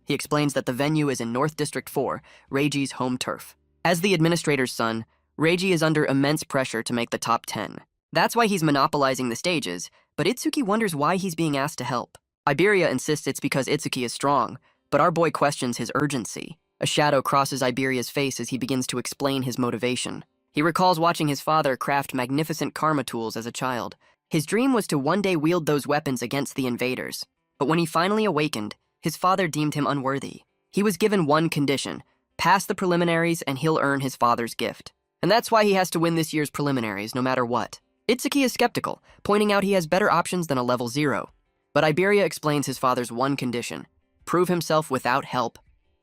He explains that the venue is in North District 4, Reiji's home turf. As the administrator's son, Reiji is under immense pressure to make the top 10. That's why he's monopolizing the stages, but Itsuki wonders why he's being asked to help. Iberia insists it's because Itsuki is strong, but our boy questions his urgency. A shadow crosses Iberia's face as he begins to explain his motivation. He recalls watching his father craft magnificent karma tools as a child. His dream was to one day wield those weapons against the invaders. But when he finally awakened, his father deemed him unworthy. He was given one condition: pass the preliminaries and he'll earn his father's gift. And that's why he has to win this year's preliminaries, no matter what. Itsuki is skeptical, pointing out he has better options than a level 0. But Iberia explains his father's one condition: prove himself without help.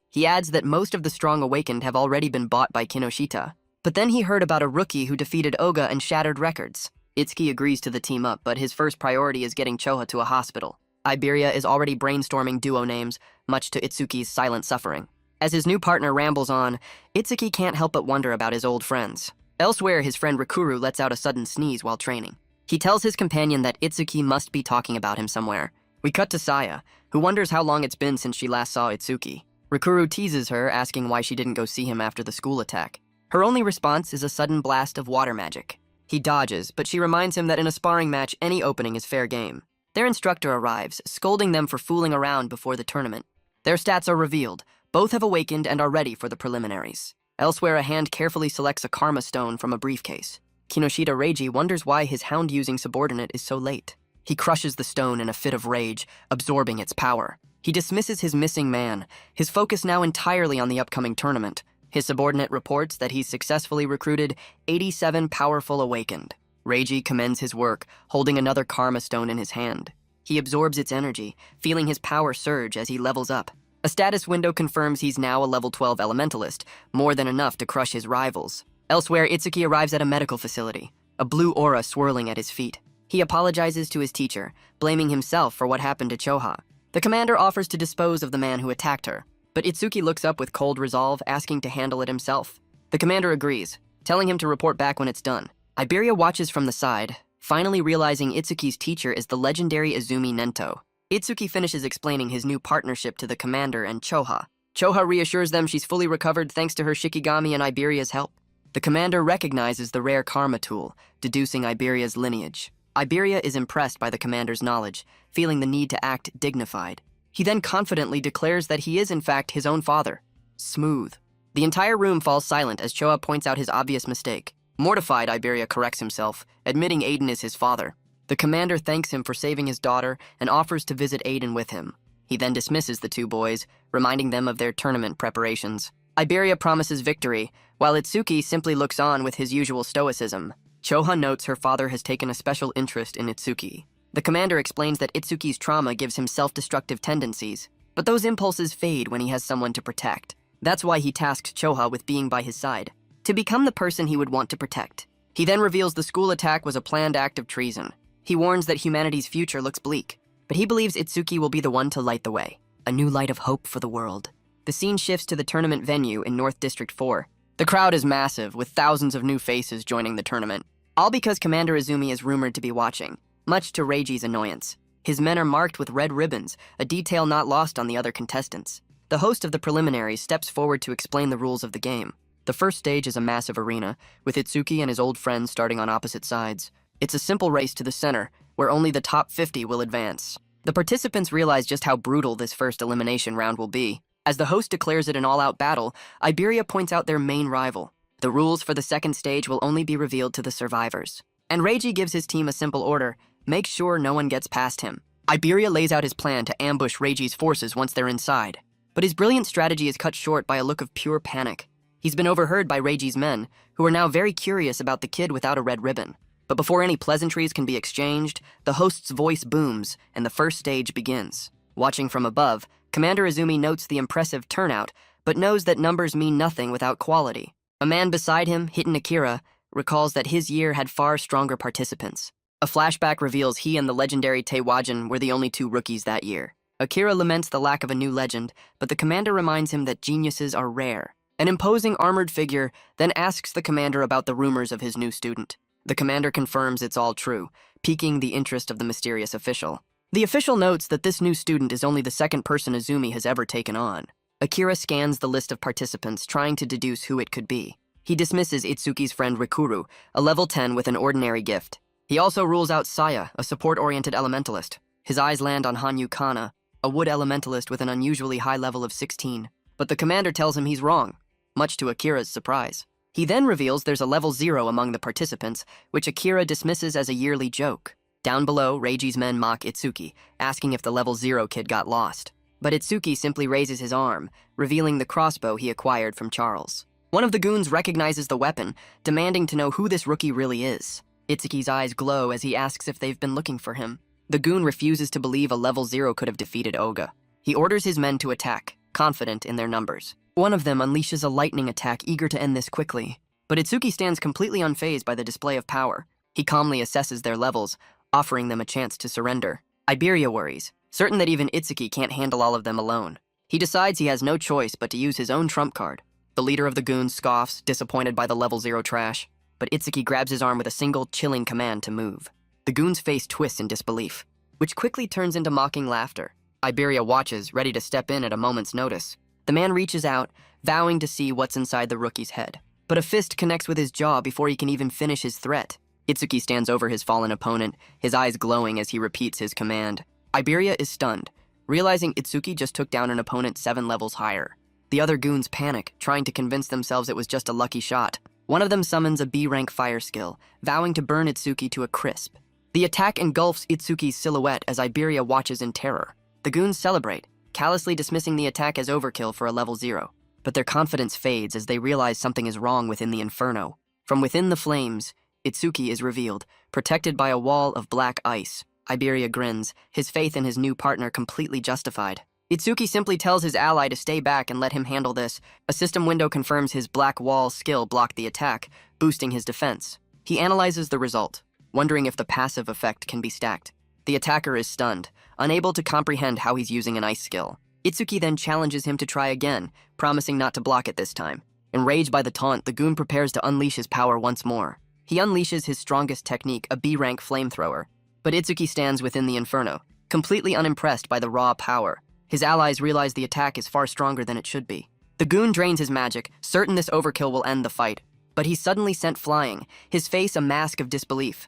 He adds that most of the strong awakened have already been bought by Kinoshita. But then he heard about a rookie who defeated Oga and shattered records. Itsuki agrees to the team up, but his first priority is getting Choha to a hospital. Iberia is already brainstorming duo names, much to Itsuki's silent suffering. As his new partner rambles on, Itsuki can't help but wonder about his old friends. Elsewhere, his friend Rikuru lets out a sudden sneeze while training. He tells his companion that Itsuki must be talking about him somewhere. We cut to Saya, who wonders how long it's been since she last saw Itsuki. Rikuru teases her, asking why she didn't go see him after the school attack. Her only response is a sudden blast of water magic. He dodges, but she reminds him that in a sparring match, any opening is fair game. Their instructor arrives, scolding them for fooling around before the tournament. Their stats are revealed. Both have awakened and are ready for the preliminaries. Elsewhere, a hand carefully selects a karma stone from a briefcase. Kinoshita Reiji wonders why his hound-using subordinate is so late. He crushes the stone in a fit of rage, absorbing its power. He dismisses his missing man, his focus now entirely on the upcoming tournament. His subordinate reports that he's successfully recruited 87 powerful awakened. Reiji commends his work, holding another karma stone in his hand. He absorbs its energy, feeling his power surge as he levels up. A status window confirms he's now a level 12 elementalist, more than enough to crush his rivals. Elsewhere, Itsuki arrives at a medical facility, a blue aura swirling at his feet. He apologizes to his teacher, blaming himself for what happened to Choha. The commander offers to dispose of the man who attacked her, but Itsuki looks up with cold resolve, asking to handle it himself. The commander agrees, telling him to report back when it's done. Iberia watches from the side, finally realizing Itsuki's teacher is the legendary Izumi Nento. Itsuki finishes explaining his new partnership to the commander and Choha. Choha reassures them she's fully recovered thanks to her Shikigami and Iberia's help. The commander recognizes the rare karma tool, deducing Iberia's lineage. Iberia is impressed by the commander's knowledge, feeling the need to act dignified. He then confidently declares that he is in fact his own father. Smooth. The entire room falls silent as Choha points out his obvious mistake. Mortified, Iberia corrects himself, admitting Aiden is his father. The commander thanks him for saving his daughter and offers to visit Aiden with him. He then dismisses the two boys, reminding them of their tournament preparations. Iberia promises victory, while Itsuki simply looks on with his usual stoicism. Choha notes her father has taken a special interest in Itsuki. The commander explains that Itsuki's trauma gives him self-destructive tendencies, but those impulses fade when he has someone to protect. That's why he tasked Choha with being by his side, to become the person he would want to protect. He then reveals the school attack was a planned act of treason. He warns that humanity's future looks bleak, but he believes Itsuki will be the one to light the way. A new light of hope for the world. The scene shifts to the tournament venue in North District 4. The crowd is massive, with thousands of new faces joining the tournament. All because Commander Izumi is rumored to be watching, much to Reiji's annoyance. His men are marked with red ribbons, a detail not lost on the other contestants. The host of the preliminaries steps forward to explain the rules of the game. The first stage is a massive arena, with Itsuki and his old friends starting on opposite sides. It's a simple race to the center, where only the top 50 will advance. The participants realize just how brutal this first elimination round will be. As the host declares it an all-out battle, Iberia points out their main rival. The rules for the second stage will only be revealed to the survivors. And Reiji gives his team a simple order: make sure no one gets past him. Iberia lays out his plan to ambush Reiji's forces once they're inside. But his brilliant strategy is cut short by a look of pure panic. He's been overheard by Reiji's men, who are now very curious about the kid without a red ribbon. But before any pleasantries can be exchanged, the host's voice booms, and the first stage begins. Watching from above, Commander Izumi notes the impressive turnout, but knows that numbers mean nothing without quality. A man beside him, Hiten Akira, recalls that his year had far stronger participants. A flashback reveals he and the legendary Teiwajin were the only two rookies that year. Akira laments the lack of a new legend, but the commander reminds him that geniuses are rare. An imposing armored figure then asks the commander about the rumors of his new student. The commander confirms it's all true, piquing the interest of the mysterious official. The official notes that this new student is only the second person Izumi has ever taken on. Akira scans the list of participants, trying to deduce who it could be. He dismisses Itsuki's friend Rikuru, a level 10 with an ordinary gift. He also rules out Saya, a support-oriented elementalist. His eyes land on Hanyu Kana, a wood elementalist with an unusually high level of 16. But the commander tells him he's wrong, much to Akira's surprise. He then reveals there's a level 0 among the participants, which Akira dismisses as a yearly joke. Down below, Reiji's men mock Itsuki, asking if the level 0 kid got lost. But Itsuki simply raises his arm, revealing the crossbow he acquired from Charles. One of the goons recognizes the weapon, demanding to know who this rookie really is. Itsuki's eyes glow as he asks if they've been looking for him. The goon refuses to believe a level 0 could have defeated Oga. He orders his men to attack, confident in their numbers. One of them unleashes a lightning attack, eager to end this quickly. But Itsuki stands completely unfazed by the display of power. He calmly assesses their levels, offering them a chance to surrender. Iberia worries, certain that even Itsuki can't handle all of them alone. He decides he has no choice but to use his own trump card. The leader of the goons scoffs, disappointed by the level 0 trash, but Itsuki grabs his arm with a single, chilling command to move. The goon's face twists in disbelief, which quickly turns into mocking laughter. Iberia watches, ready to step in at a moment's notice. The man reaches out, vowing to see what's inside the rookie's head. But a fist connects with his jaw before he can even finish his threat. Itsuki stands over his fallen opponent, his eyes glowing as he repeats his command. Iberia is stunned, realizing Itsuki just took down an opponent 7 levels higher. The other goons panic, trying to convince themselves it was just a lucky shot. One of them summons a B-rank fire skill, vowing to burn Itsuki to a crisp. The attack engulfs Itsuki's silhouette as Iberia watches in terror. The goons celebrate, callously dismissing the attack as overkill for a level 0. But their confidence fades as they realize something is wrong within the inferno. From within the flames, Itsuki is revealed, protected by a wall of black ice. Iberia grins, his faith in his new partner completely justified. Itsuki simply tells his ally to stay back and let him handle this. A system window confirms his black wall skill blocked the attack, boosting his defense. He analyzes the result, wondering if the passive effect can be stacked. The attacker is stunned, unable to comprehend how he's using an ice skill. Itsuki then challenges him to try again, promising not to block it this time. Enraged by the taunt, the goon prepares to unleash his power once more. He unleashes his strongest technique, a B-rank flamethrower. But Itsuki stands within the inferno, completely unimpressed by the raw power. His allies realize the attack is far stronger than it should be. The goon drains his magic, certain this overkill will end the fight. But he's suddenly sent flying, his face a mask of disbelief.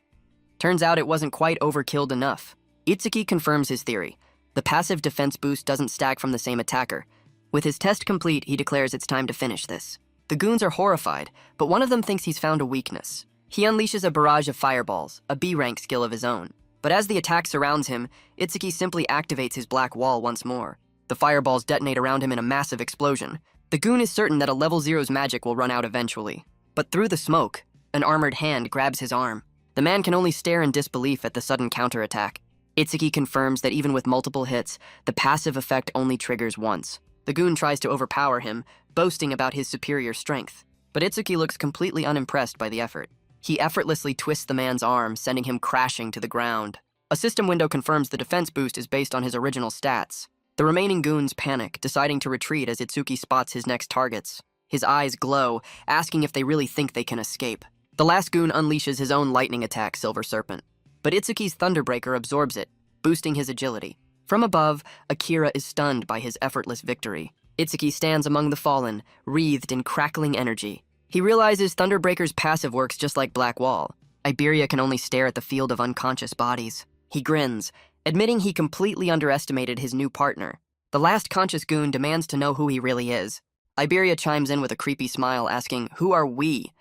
Turns out it wasn't quite overkilled enough. Itsuki confirms his theory. The passive defense boost doesn't stack from the same attacker. With his test complete, he declares it's time to finish this. The goons are horrified, but one of them thinks he's found a weakness. He unleashes a barrage of fireballs, a B-rank skill of his own. But as the attack surrounds him, Itsuki simply activates his black wall once more. The fireballs detonate around him in a massive explosion. The goon is certain that a level 0's magic will run out eventually. But through the smoke, an armored hand grabs his arm. The man can only stare in disbelief at the sudden counterattack. Itsuki confirms that even with multiple hits, the passive effect only triggers once. The goon tries to overpower him, boasting about his superior strength. But Itsuki looks completely unimpressed by the effort. He effortlessly twists the man's arm, sending him crashing to the ground. A system window confirms the defense boost is based on his original stats. The remaining goons panic, deciding to retreat as Itsuki spots his next targets. His eyes glow, asking if they really think they can escape. The last goon unleashes his own lightning attack, Silver Serpent. But Itsuki's Thunderbreaker absorbs it, boosting his agility. From above, Akira is stunned by his effortless victory. Itsuki stands among the fallen, wreathed in crackling energy. He realizes Thunderbreaker's passive works just like Black Wall. Iberia can only stare at the field of unconscious bodies. He grins, admitting he completely underestimated his new partner. The last conscious goon demands to know who he really is. Iberia chimes in with a creepy smile, asking, "Who are we?"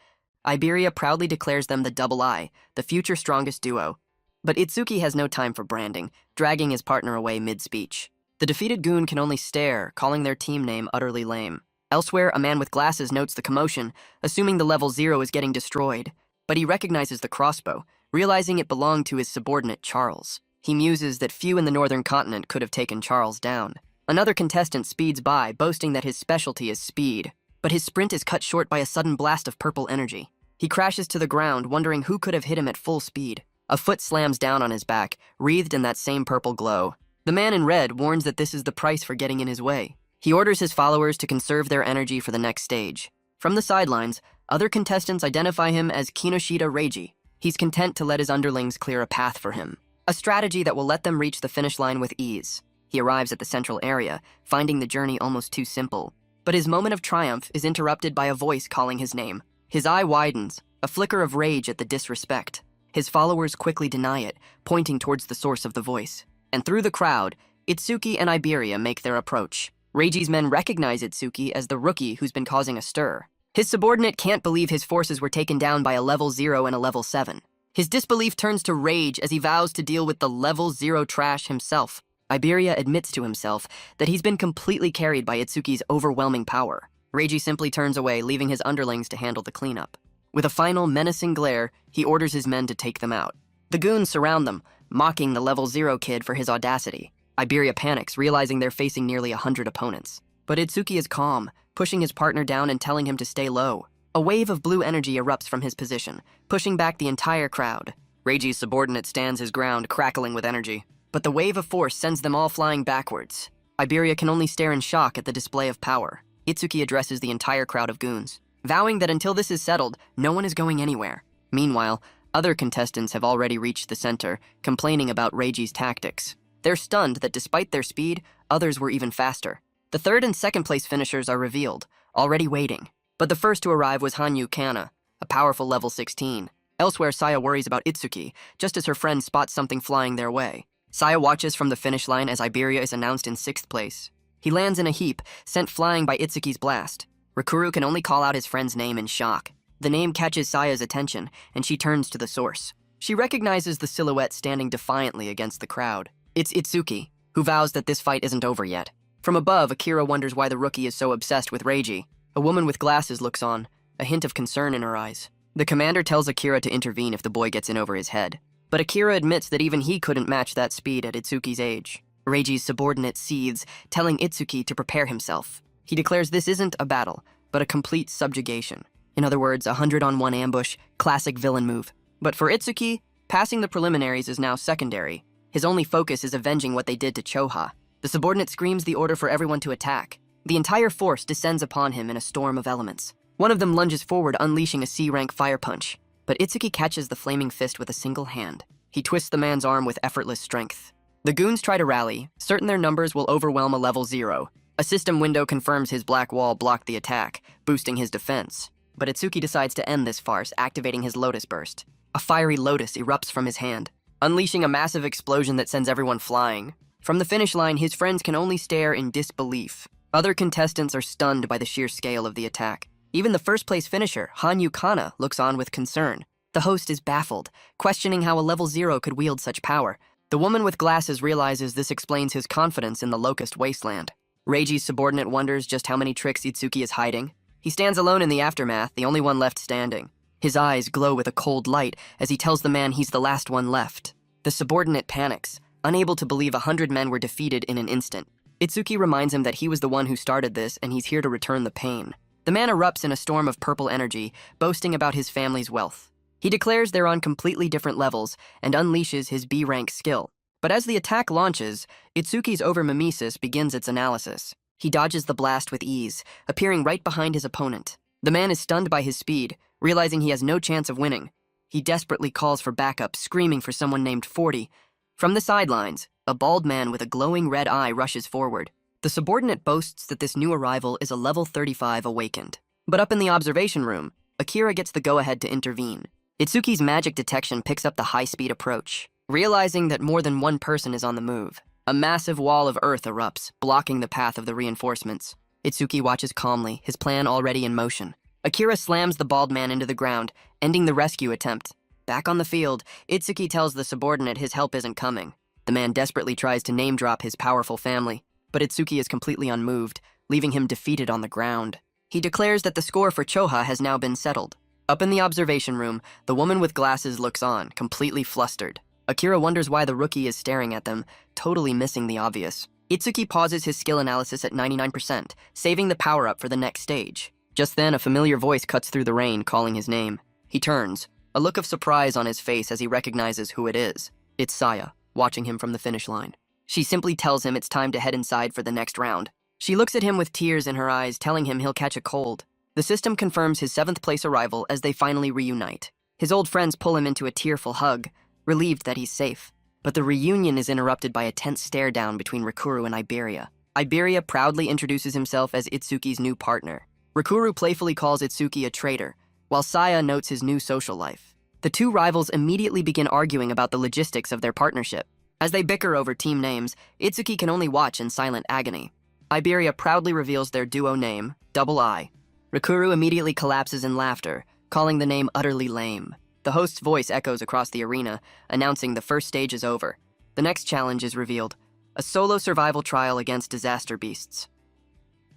Iberia proudly declares them the Double I, the future strongest duo. But Itsuki has no time for branding, dragging his partner away mid-speech. The defeated goon can only stare, calling their team name utterly lame. Elsewhere, a man with glasses notes the commotion, assuming the level 0 is getting destroyed. But he recognizes the crossbow, realizing it belonged to his subordinate Charles. He muses that few in the northern continent could have taken Charles down. Another contestant speeds by, boasting that his specialty is speed. But his sprint is cut short by a sudden blast of purple energy. He crashes to the ground, wondering who could have hit him at full speed. A foot slams down on his back, wreathed in that same purple glow. The man in red warns that this is the price for getting in his way. He orders his followers to conserve their energy for the next stage. From the sidelines, other contestants identify him as Kinoshita Reiji. He's content to let his underlings clear a path for him, a strategy that will let them reach the finish line with ease. He arrives at the central area, finding the journey almost too simple. But his moment of triumph is interrupted by a voice calling his name. His eye widens, a flicker of rage at the disrespect. His followers quickly deny it, pointing towards the source of the voice. And through the crowd, Itsuki and Iberia make their approach. Reiji's men recognize Itsuki as the rookie who's been causing a stir. His subordinate can't believe his forces were taken down by a level 0 and a level 7. His disbelief turns to rage as he vows to deal with the level 0 trash himself. Iberia admits to himself that he's been completely carried by Itsuki's overwhelming power. Reiji simply turns away, leaving his underlings to handle the cleanup. With a final menacing glare, he orders his men to take them out. The goons surround them, mocking the level 0 kid for his audacity. Iberia panics, realizing they're facing nearly 100 opponents. But Itsuki is calm, pushing his partner down and telling him to stay low. A wave of blue energy erupts from his position, pushing back the entire crowd. Reiji's subordinate stands his ground, crackling with energy. But the wave of force sends them all flying backwards. Iberia can only stare in shock at the display of power. Itsuki addresses the entire crowd of goons, vowing that until this is settled, no one is going anywhere. Meanwhile, other contestants have already reached the center, complaining about Reiji's tactics. They're stunned that despite their speed, others were even faster. The third and second place finishers are revealed, already waiting. But the first to arrive was Hanyu Kana, a powerful level 16. Elsewhere, Saya worries about Itsuki, just as her friend spots something flying their way. Saya watches from the finish line as Iberia is announced in 6th place. He lands in a heap, sent flying by Itsuki's blast. Rikuru can only call out his friend's name in shock. The name catches Saya's attention, and she turns to the source. She recognizes the silhouette standing defiantly against the crowd. It's Itsuki, who vows that this fight isn't over yet. From above, Akira wonders why the rookie is so obsessed with Reiji. A woman with glasses looks on, a hint of concern in her eyes. The commander tells Akira to intervene if the boy gets in over his head. But Akira admits that even he couldn't match that speed at Itsuki's age. Reiji's subordinate seethes, telling Itsuki to prepare himself. He declares this isn't a battle, but a complete subjugation. In other words, a 100-on-1 ambush, classic villain move. But for Itsuki, passing the preliminaries is now secondary. His only focus is avenging what they did to Choha. The subordinate screams the order for everyone to attack. The entire force descends upon him in a storm of elements. One of them lunges forward, unleashing a C-rank fire punch. But Itsuki catches the flaming fist with a single hand. He twists the man's arm with effortless strength. The goons try to rally, certain their numbers will overwhelm a level 0. A system window confirms his black wall blocked the attack, boosting his defense. But Itsuki decides to end this farce, activating his Lotus Burst. A fiery lotus erupts from his hand, unleashing a massive explosion that sends everyone flying. From the finish line, his friends can only stare in disbelief. Other contestants are stunned by the sheer scale of the attack. Even the first-place finisher, Hanyu Kana, looks on with concern. The host is baffled, questioning how a level 0 could wield such power. The woman with glasses realizes this explains his confidence in the Locust Wasteland. Reiji's subordinate wonders just how many tricks Itsuki is hiding. He stands alone in the aftermath, the only one left standing. His eyes glow with a cold light as he tells the man he's the last one left. The subordinate panics, unable to believe 100 men were defeated in an instant. Itsuki reminds him that he was the one who started this and he's here to return the pain. The man erupts in a storm of purple energy, boasting about his family's wealth. He declares they're on completely different levels and unleashes his B-rank skill. But as the attack launches, Itsuki's overmimesis begins its analysis. He dodges the blast with ease, appearing right behind his opponent. The man is stunned by his speed, realizing he has no chance of winning. He desperately calls for backup, screaming for someone named 40. From the sidelines, a bald man with a glowing red eye rushes forward. The subordinate boasts that this new arrival is a level 35 awakened. But up in the observation room, Akira gets the go-ahead to intervene. Itsuki's magic detection picks up the high-speed approach. Realizing that more than one person is on the move, a massive wall of earth erupts, blocking the path of the reinforcements. Itsuki watches calmly, his plan already in motion. Akira slams the bald man into the ground, ending the rescue attempt. Back on the field, Itsuki tells the subordinate his help isn't coming. The man desperately tries to name-drop his powerful family, but Itsuki is completely unmoved, leaving him defeated on the ground. He declares that the score for Choha has now been settled. Up in the observation room, the woman with glasses looks on, completely flustered. Akira wonders why the rookie is staring at them, totally missing the obvious. Itsuki pauses his skill analysis at 99%, saving the power-up for the next stage. Just then, a familiar voice cuts through the rain, calling his name. He turns, a look of surprise on his face as he recognizes who it is. It's Saya, watching him from the finish line. She simply tells him it's time to head inside for the next round. She looks at him with tears in her eyes, telling him he'll catch a cold. The system confirms his 7th place arrival as they finally reunite. His old friends pull him into a tearful hug, relieved that he's safe. But the reunion is interrupted by a tense stare-down between Rikuru and Iberia. Iberia proudly introduces himself as Itsuki's new partner. Rikuru playfully calls Itsuki a traitor, while Saya notes his new social life. The two rivals immediately begin arguing about the logistics of their partnership. As they bicker over team names, Itsuki can only watch in silent agony. Iberia proudly reveals their duo name, Double I. Rikuru immediately collapses in laughter, calling the name utterly lame. The host's voice echoes across the arena, announcing the first stage is over. The next challenge is revealed, a solo survival trial against disaster beasts.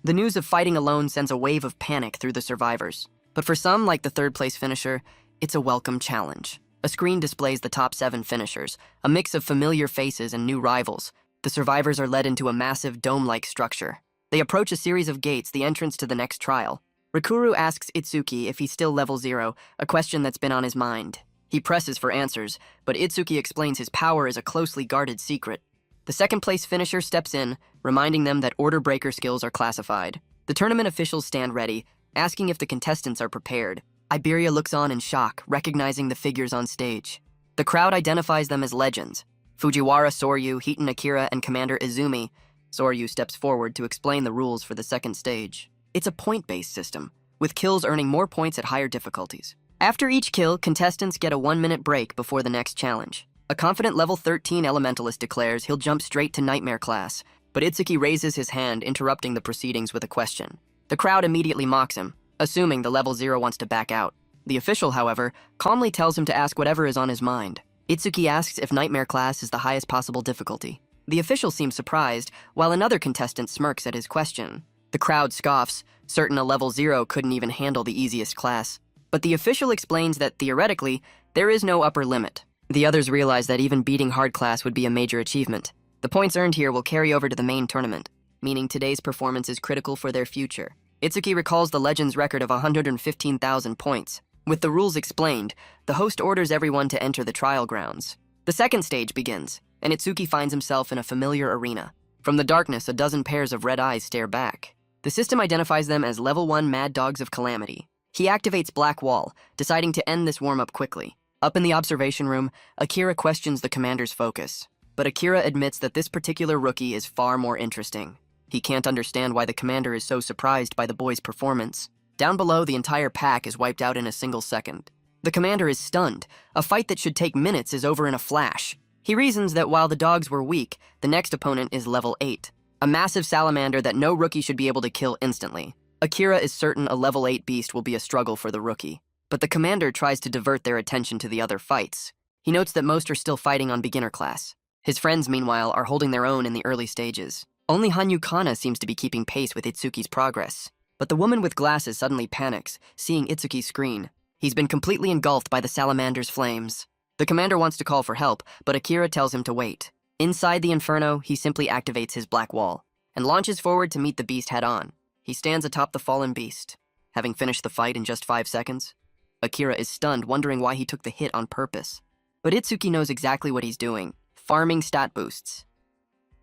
The news of fighting alone sends a wave of panic through the survivors. But for some, like the third-place finisher, it's a welcome challenge. A screen displays the top 7 finishers, a mix of familiar faces and new rivals. The survivors are led into a massive dome-like structure. They approach a series of gates, the entrance to the next trial. Rikuru asks Itsuki if he's still level 0, a question that's been on his mind. He presses for answers, but Itsuki explains his power is a closely guarded secret. The second-place finisher steps in, reminding them that order breaker skills are classified. The tournament officials stand ready, asking if the contestants are prepared. Iberia looks on in shock, recognizing the figures on stage. The crowd identifies them as legends. Fujiwara Soryu, Hiton Akira, and Commander Izumi. Soryu steps forward to explain the rules for the second stage. It's a point-based system, with kills earning more points at higher difficulties. After each kill, contestants get a 1-minute break before the next challenge. A confident level 13 elementalist declares he'll jump straight to Nightmare class, but Itsuki raises his hand, interrupting the proceedings with a question. The crowd immediately mocks him, assuming the level 0 wants to back out. The official, however, calmly tells him to ask whatever is on his mind. Itsuki asks if Nightmare class is the highest possible difficulty. The official seems surprised, while another contestant smirks at his question. The crowd scoffs, certain a level 0 couldn't even handle the easiest class. But the official explains that, theoretically, there is no upper limit. The others realize that even beating hard class would be a major achievement. The points earned here will carry over to the main tournament, meaning today's performance is critical for their future. Itsuki recalls the legend's record of 115,000 points. With the rules explained, the host orders everyone to enter the trial grounds. The second stage begins, and Itsuki finds himself in a familiar arena. From the darkness, a dozen pairs of red eyes stare back. The system identifies them as Level 1 Mad Dogs of Calamity. He activates Black Wall, deciding to end this warm-up quickly. Up in the observation room, Akira questions the commander's focus. But Akira admits that this particular rookie is far more interesting. He can't understand why the commander is so surprised by the boy's performance. Down below, the entire pack is wiped out in a single second. The commander is stunned. A fight that should take minutes is over in a flash. He reasons that while the dogs were weak, the next opponent is level 8, a massive salamander that no rookie should be able to kill instantly. Akira is certain a level 8 beast will be a struggle for the rookie, but the commander tries to divert their attention to the other fights. He notes that most are still fighting on beginner class. His friends, meanwhile, are holding their own in the early stages. Only Hanyu Kana seems to be keeping pace with Itsuki's progress. But the woman with glasses suddenly panics, seeing Itsuki's screen. He's been completely engulfed by the salamander's flames. The commander wants to call for help, but Akira tells him to wait. Inside the inferno, he simply activates his black wall and launches forward to meet the beast head-on. He stands atop the fallen beast, having finished the fight in just 5 seconds. Akira is stunned, wondering why he took the hit on purpose. But Itsuki knows exactly what he's doing, farming stat boosts.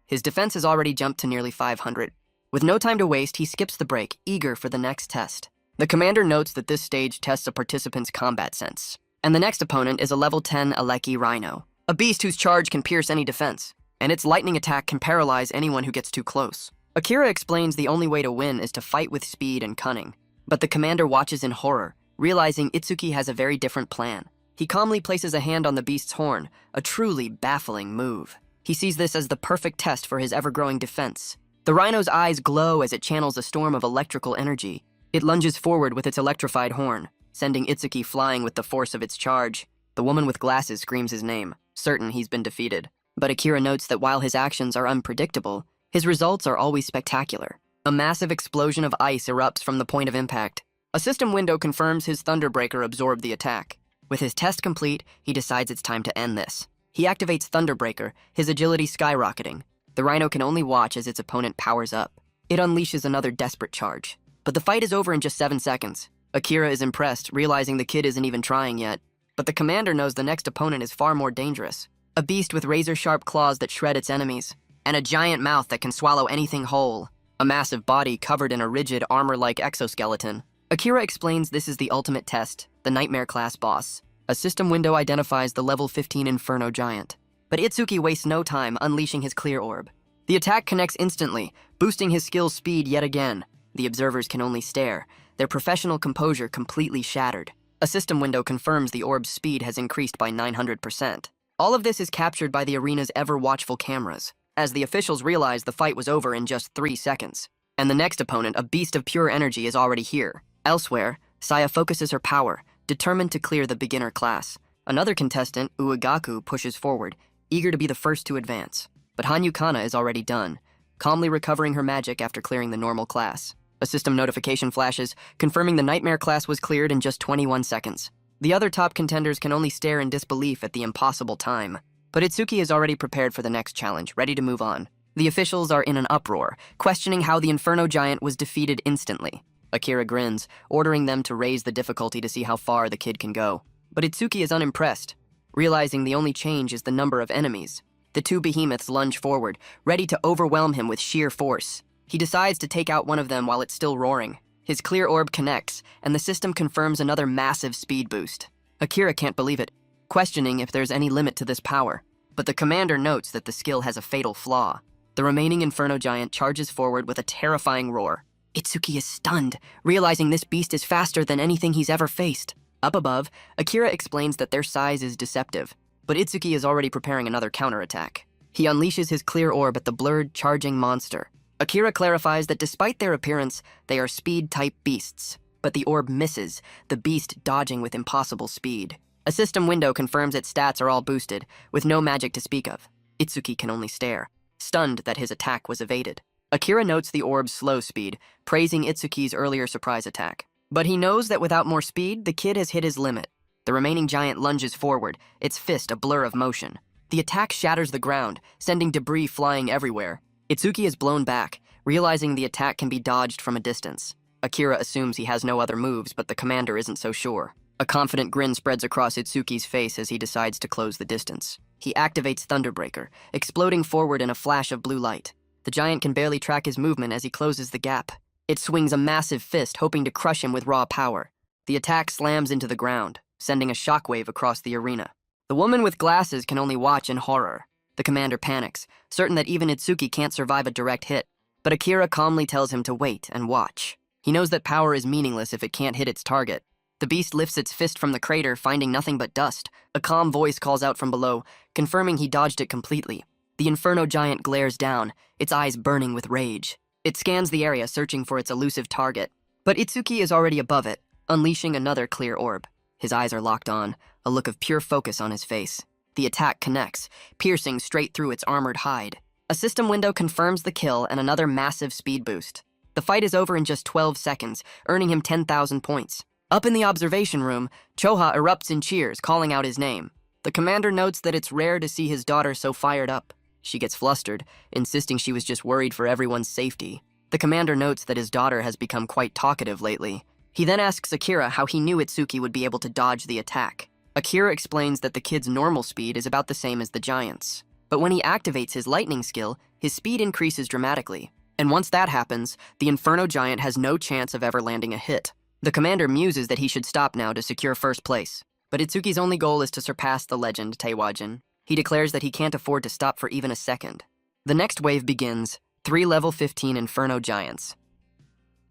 His defense has already jumped to nearly 500. With no time to waste, he skips the break, eager for the next test. The commander notes that this stage tests a participant's combat sense. And the next opponent is a level 10 Aleki Rhino, a beast whose charge can pierce any defense, and its lightning attack can paralyze anyone who gets too close. Akira explains the only way to win is to fight with speed and cunning. But the commander watches in horror, realizing Itsuki has a very different plan. He calmly places a hand on the beast's horn, a truly baffling move. He sees this as the perfect test for his ever-growing defense. The rhino's eyes glow as it channels a storm of electrical energy. It lunges forward with its electrified horn, sending Itsuki flying with the force of its charge. The woman with glasses screams his name, certain he's been defeated. But Akira notes that while his actions are unpredictable, his results are always spectacular. A massive explosion of ice erupts from the point of impact. A system window confirms his Thunderbreaker absorbed the attack. With his test complete, he decides it's time to end this. He activates Thunderbreaker, his agility skyrocketing. The rhino can only watch as its opponent powers up. It unleashes another desperate charge. But the fight is over in just 7 seconds. Akira is impressed, realizing the kid isn't even trying yet. But the commander knows the next opponent is far more dangerous. A beast with razor-sharp claws that shred its enemies, and a giant mouth that can swallow anything whole. A massive body covered in a rigid, armor-like exoskeleton. Akira explains this is the ultimate test, the Nightmare class boss. A system window identifies the level 15 Inferno Giant. But Itsuki wastes no time, unleashing his clear orb. The attack connects instantly, boosting his skill speed yet again. The observers can only stare, their professional composure completely shattered. A system window confirms the orb's speed has increased by 900%. All of this is captured by the arena's ever-watchful cameras, as the officials realize the fight was over in just 3 seconds. And the next opponent, a beast of pure energy, is already here. Elsewhere, Saya focuses her power, determined to clear the beginner class. Another contestant, Uegaku, pushes forward, eager to be the first to advance. But Hanyukana is already done, calmly recovering her magic after clearing the normal class. A system notification flashes, confirming the nightmare class was cleared in just 21 seconds. The other top contenders can only stare in disbelief at the impossible time. But Itsuki is already prepared for the next challenge, ready to move on. The officials are in an uproar, questioning how the Inferno Giant was defeated instantly. Akira grins, ordering them to raise the difficulty to see how far the kid can go. But Itsuki is unimpressed, realizing the only change is the number of enemies. The two behemoths lunge forward, ready to overwhelm him with sheer force. He decides to take out one of them while it's still roaring. His clear orb connects, and the system confirms another massive speed boost. Akira can't believe it, questioning if there's any limit to this power. But the commander notes that the skill has a fatal flaw. The remaining Inferno Giant charges forward with a terrifying roar. Itsuki is stunned, realizing this beast is faster than anything he's ever faced. Up above, Akira explains that their size is deceptive, but Itsuki is already preparing another counterattack. He unleashes his clear orb at the blurred, charging monster. Akira clarifies that despite their appearance, they are speed-type beasts, but the orb misses, the beast dodging with impossible speed. A system window confirms its stats are all boosted, with no magic to speak of. Itsuki can only stare, stunned that his attack was evaded. Akira notes the orb's slow speed, praising Itsuki's earlier surprise attack. But he knows that without more speed, the kid has hit his limit. The remaining giant lunges forward, its fist a blur of motion. The attack shatters the ground, sending debris flying everywhere. Itsuki is blown back, realizing the attack can be dodged from a distance. Akira assumes he has no other moves, but the commander isn't so sure. A confident grin spreads across Itsuki's face as he decides to close the distance. He activates Thunderbreaker, exploding forward in a flash of blue light. The giant can barely track his movement as he closes the gap. It swings a massive fist, hoping to crush him with raw power. The attack slams into the ground, sending a shockwave across the arena. The woman with glasses can only watch in horror. The commander panics, certain that even Itsuki can't survive a direct hit. But Akira calmly tells him to wait and watch. He knows that power is meaningless if it can't hit its target. The beast lifts its fist from the crater, finding nothing but dust. A calm voice calls out from below, confirming he dodged it completely. The Inferno Giant glares down, its eyes burning with rage. It scans the area, searching for its elusive target. But Itsuki is already above it, unleashing another clear orb. His eyes are locked on, a look of pure focus on his face. The attack connects, piercing straight through its armored hide. A system window confirms the kill and another massive speed boost. The fight is over in just 12 seconds, earning him 10,000 points. Up in the observation room, Choha erupts in cheers, calling out his name. The commander notes that it's rare to see his daughter so fired up. She gets flustered, insisting she was just worried for everyone's safety. The commander notes that his daughter has become quite talkative lately. He then asks Akira how he knew Itsuki would be able to dodge the attack. Akira explains that the kid's normal speed is about the same as the giant's. But when he activates his lightning skill, his speed increases dramatically. And once that happens, the Inferno Giant has no chance of ever landing a hit. The commander muses that he should stop now to secure first place. But Itsuki's only goal is to surpass the legend, Teiwajin. He declares that he can't afford to stop for even a second. The next wave begins, 3 level 15 Inferno Giants.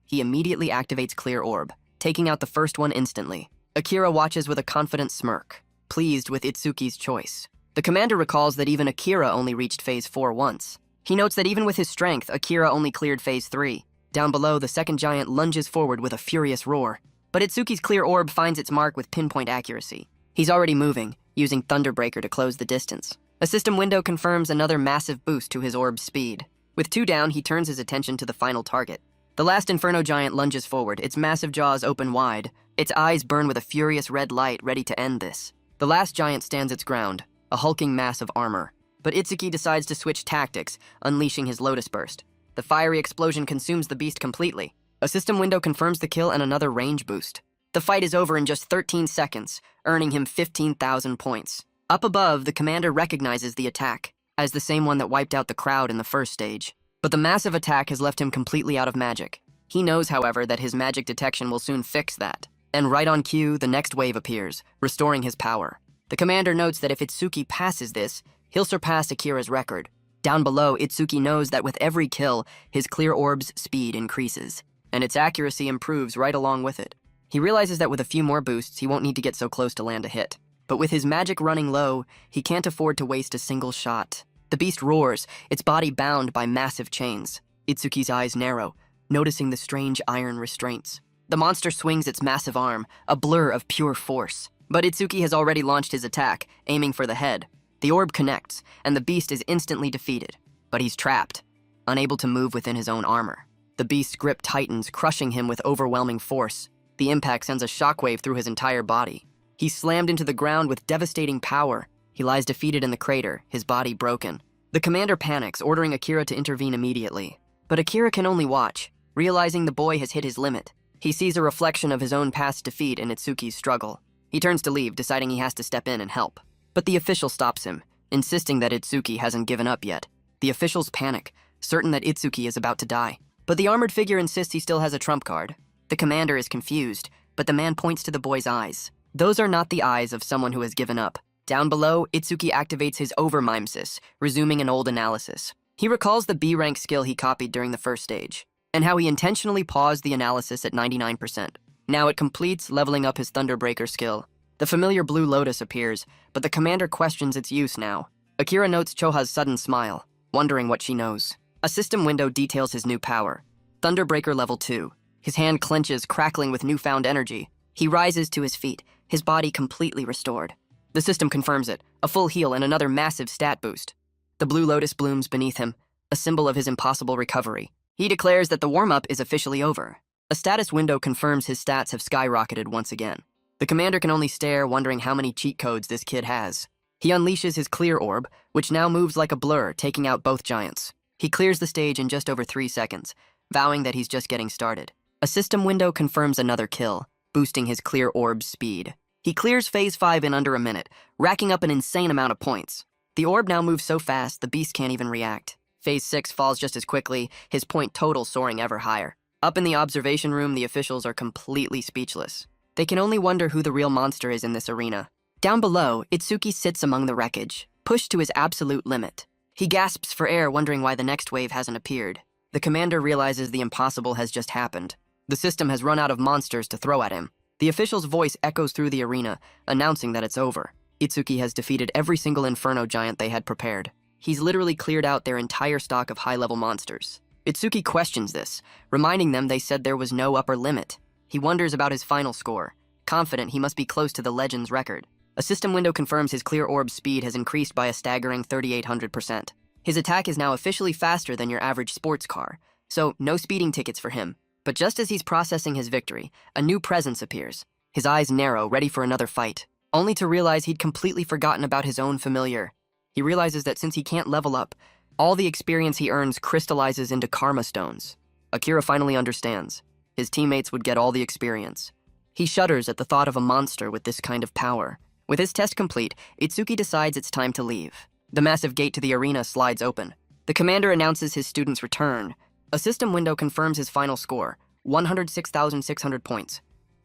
He immediately activates Clear Orb, taking out the first one instantly. Akira watches with a confident smirk, pleased with Itsuki's choice. The commander recalls that even Akira only reached Phase 4 once. He notes that even with his strength, Akira only cleared Phase 3. Down below, the second giant lunges forward with a furious roar. But Itsuki's Clear Orb finds its mark with pinpoint accuracy. He's already moving, using Thunderbreaker to close the distance. A system window confirms another massive boost to his orb's speed. With 2 down, he turns his attention to the final target. The last Inferno Giant lunges forward, its massive jaws open wide. Its eyes burn with a furious red light, ready to end this. The last giant stands its ground, a hulking mass of armor. But Itsuki decides to switch tactics, unleashing his Lotus Burst. The fiery explosion consumes the beast completely. A system window confirms the kill and another range boost. The fight is over in just 13 seconds, earning him 15,000 points. Up above, the commander recognizes the attack as the same one that wiped out the crowd in the first stage. But the massive attack has left him completely out of magic. He knows, however, that his magic detection will soon fix that. And right on cue, the next wave appears, restoring his power. The commander notes that if Itsuki passes this, he'll surpass Akira's record. Down below, Itsuki knows that with every kill, his Clear Orb's speed increases, and its accuracy improves right along with it. He realizes that with a few more boosts, he won't need to get so close to land a hit. But with his magic running low, he can't afford to waste a single shot. The beast roars, its body bound by massive chains. Itsuki's eyes narrow, noticing the strange iron restraints. The monster swings its massive arm, a blur of pure force. But Itsuki has already launched his attack, aiming for the head. The orb connects, and the beast is instantly defeated. But he's trapped, unable to move within his own armor. The beast's grip tightens, crushing him with overwhelming force. The impact sends a shockwave through his entire body. He's slammed into the ground with devastating power. He lies defeated in the crater, his body broken. The commander panics, ordering Akira to intervene immediately. But Akira can only watch, realizing the boy has hit his limit. He sees a reflection of his own past defeat in Itsuki's struggle. He turns to leave, deciding he has to step in and help. But the official stops him, insisting that Itsuki hasn't given up yet. The officials panic, certain that Itsuki is about to die. But the armored figure insists he still has a trump card. The commander is confused, but the man points to the boy's eyes. Those are not the eyes of someone who has given up. Down below, Itsuki activates his overmimesis, resuming an old analysis. He recalls the B-rank skill he copied during the first stage, and how he intentionally paused the analysis at 99%. Now it completes, leveling up his Thunderbreaker skill. The familiar blue lotus appears, but the commander questions its use now. Akira notes Choha's sudden smile, wondering what she knows. A system window details his new power. Thunderbreaker level 2. His hand clenches, crackling with newfound energy. He rises to his feet, his body completely restored. The system confirms it, a full heal and another massive stat boost. The blue lotus blooms beneath him, a symbol of his impossible recovery. He declares that the warm-up is officially over. A status window confirms his stats have skyrocketed once again. The commander can only stare, wondering how many cheat codes this kid has. He unleashes his clear orb, which now moves like a blur, taking out both giants. He clears the stage in just over 3 seconds, vowing that he's just getting started. A system window confirms another kill, boosting his clear orb's speed. He clears Phase 5 in under a minute, racking up an insane amount of points. The orb now moves so fast, the beast can't even react. Phase 6 falls just as quickly, his point total soaring ever higher. Up in the observation room, the officials are completely speechless. They can only wonder who the real monster is in this arena. Down below, Itsuki sits among the wreckage, pushed to his absolute limit. He gasps for air, wondering why the next wave hasn't appeared. The commander realizes the impossible has just happened. The system has run out of monsters to throw at him. The official's voice echoes through the arena, announcing that it's over. Itsuki has defeated every single inferno giant they had prepared. He's literally cleared out their entire stock of high-level monsters. Itsuki questions this, reminding them they said there was no upper limit. He wonders about his final score, confident he must be close to the legend's record. A system window confirms his clear orb speed has increased by a staggering 3,800%. His attack is now officially faster than your average sports car, so no speeding tickets for him. But just as he's processing his victory, a new presence appears. His eyes narrow, ready for another fight, only to realize he'd completely forgotten about his own familiar. He realizes that since he can't level up, all the experience he earns crystallizes into karma stones. Akira finally understands. His teammates would get all the experience. He shudders at the thought of a monster with this kind of power. With his test complete, Itsuki decides it's time to leave. The massive gate to the arena slides open. The commander announces his student's return. A system window confirms his final score, 106,600 points.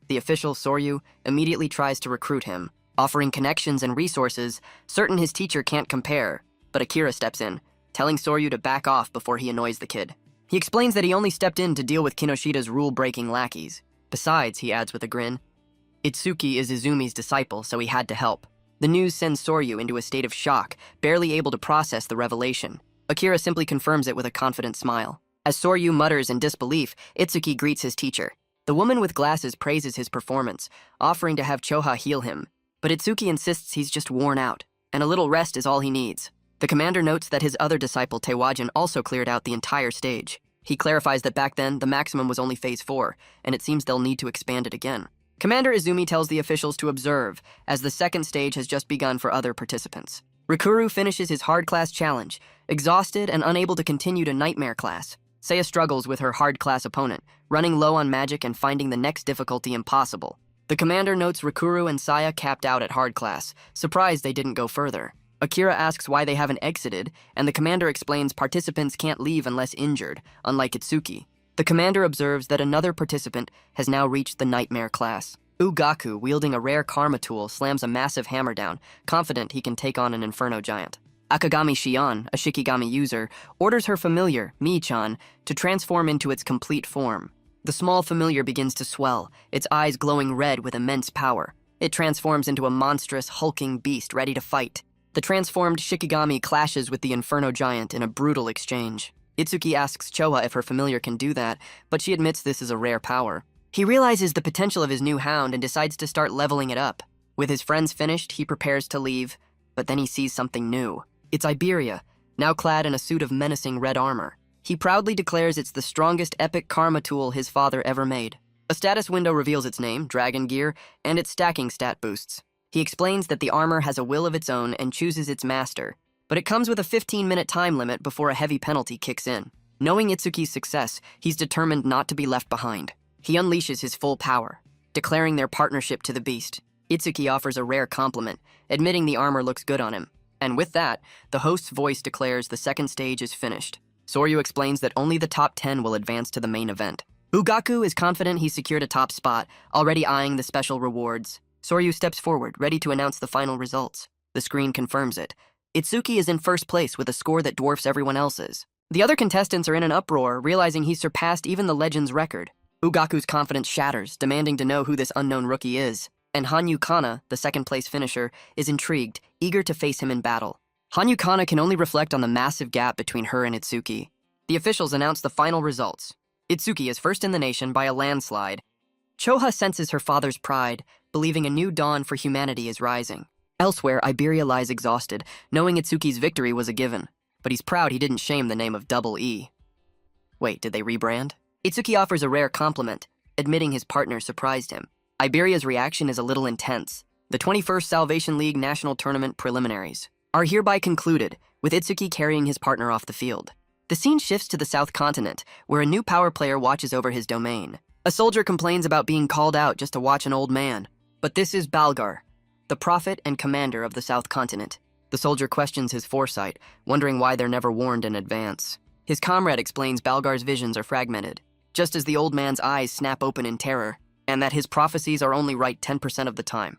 The official, Soryu, immediately tries to recruit him, offering connections and resources, certain his teacher can't compare. But Akira steps in, telling Soryu to back off before he annoys the kid. He explains that he only stepped in to deal with Kinoshida's rule-breaking lackeys. Besides, he adds with a grin, Itsuki is Izumi's disciple, so he had to help. The news sends Soryu into a state of shock, barely able to process the revelation. Akira simply confirms it with a confident smile. As Soryu mutters in disbelief, Itsuki greets his teacher. The woman with glasses praises his performance, offering to have Choha heal him. But Itsuki insists he's just worn out, and a little rest is all he needs. The commander notes that his other disciple, Tewajin, also cleared out the entire stage. He clarifies that back then, the maximum was only Phase 4, and it seems they'll need to expand it again. Commander Izumi tells the officials to observe, as the second stage has just begun for other participants. Rikuru finishes his hard class challenge, exhausted and unable to continue to nightmare class. Seiya struggles with her hard class opponent, running low on magic and finding the next difficulty impossible. The commander notes Rikuru and Saya capped out at hard class, surprised they didn't go further. Akira asks why they haven't exited, and the commander explains participants can't leave unless injured, unlike Itsuki. The commander observes that another participant has now reached the nightmare class. Ugaku, wielding a rare karma tool, slams a massive hammer down, confident he can take on an inferno giant. Akagami Shion, a Shikigami user, orders her familiar, Mii-chan, to transform into its complete form. The small familiar begins to swell, its eyes glowing red with immense power. It transforms into a monstrous, hulking beast ready to fight. The transformed Shikigami clashes with the Inferno Giant in a brutal exchange. Itsuki asks Choha if her familiar can do that, but she admits this is a rare power. He realizes the potential of his new hound and decides to start leveling it up. With his friends finished, he prepares to leave, but then he sees something new. It's Iberia, now clad in a suit of menacing red armor. He proudly declares it's the strongest epic karma tool his father ever made. A status window reveals its name, Dragon Gear, and its stacking stat boosts. He explains that the armor has a will of its own and chooses its master, but it comes with a 15-minute time limit before a heavy penalty kicks in. Knowing Itsuki's success, he's determined not to be left behind. He unleashes his full power, declaring their partnership to the beast. Itsuki offers a rare compliment, admitting the armor looks good on him. And with that, the host's voice declares the second stage is finished. Soryu explains that only the top 10 will advance to the main event. Ugaku is confident he's secured a top spot, already eyeing the special rewards. Soryu steps forward, ready to announce the final results. The screen confirms it. Itsuki is in first place with a score that dwarfs everyone else's. The other contestants are in an uproar, realizing he's surpassed even the legend's record. Ugaku's confidence shatters, demanding to know who this unknown rookie is. And Hanyu Kana, the second-place finisher, is intrigued, eager to face him in battle. Hanyu Kana can only reflect on the massive gap between her and Itsuki. The officials announce the final results. Itsuki is first in the nation by a landslide. Choha senses her father's pride, believing a new dawn for humanity is rising. Elsewhere, Iberia lies exhausted, knowing Itsuki's victory was a given. But he's proud he didn't shame the name of Double E. Wait, did they rebrand? Itsuki offers a rare compliment, admitting his partner surprised him. Iberia's reaction is a little intense. The 21st Salvation League National Tournament preliminaries are hereby concluded, with Itsuki carrying his partner off the field. The scene shifts to the South Continent, where a new power player watches over his domain. A soldier complains about being called out just to watch an old man. But this is Balgar, the prophet and commander of the South Continent. The soldier questions his foresight, wondering why they're never warned in advance. His comrade explains Balgar's visions are fragmented, just as the old man's eyes snap open in terror, and that his prophecies are only right 10% of the time.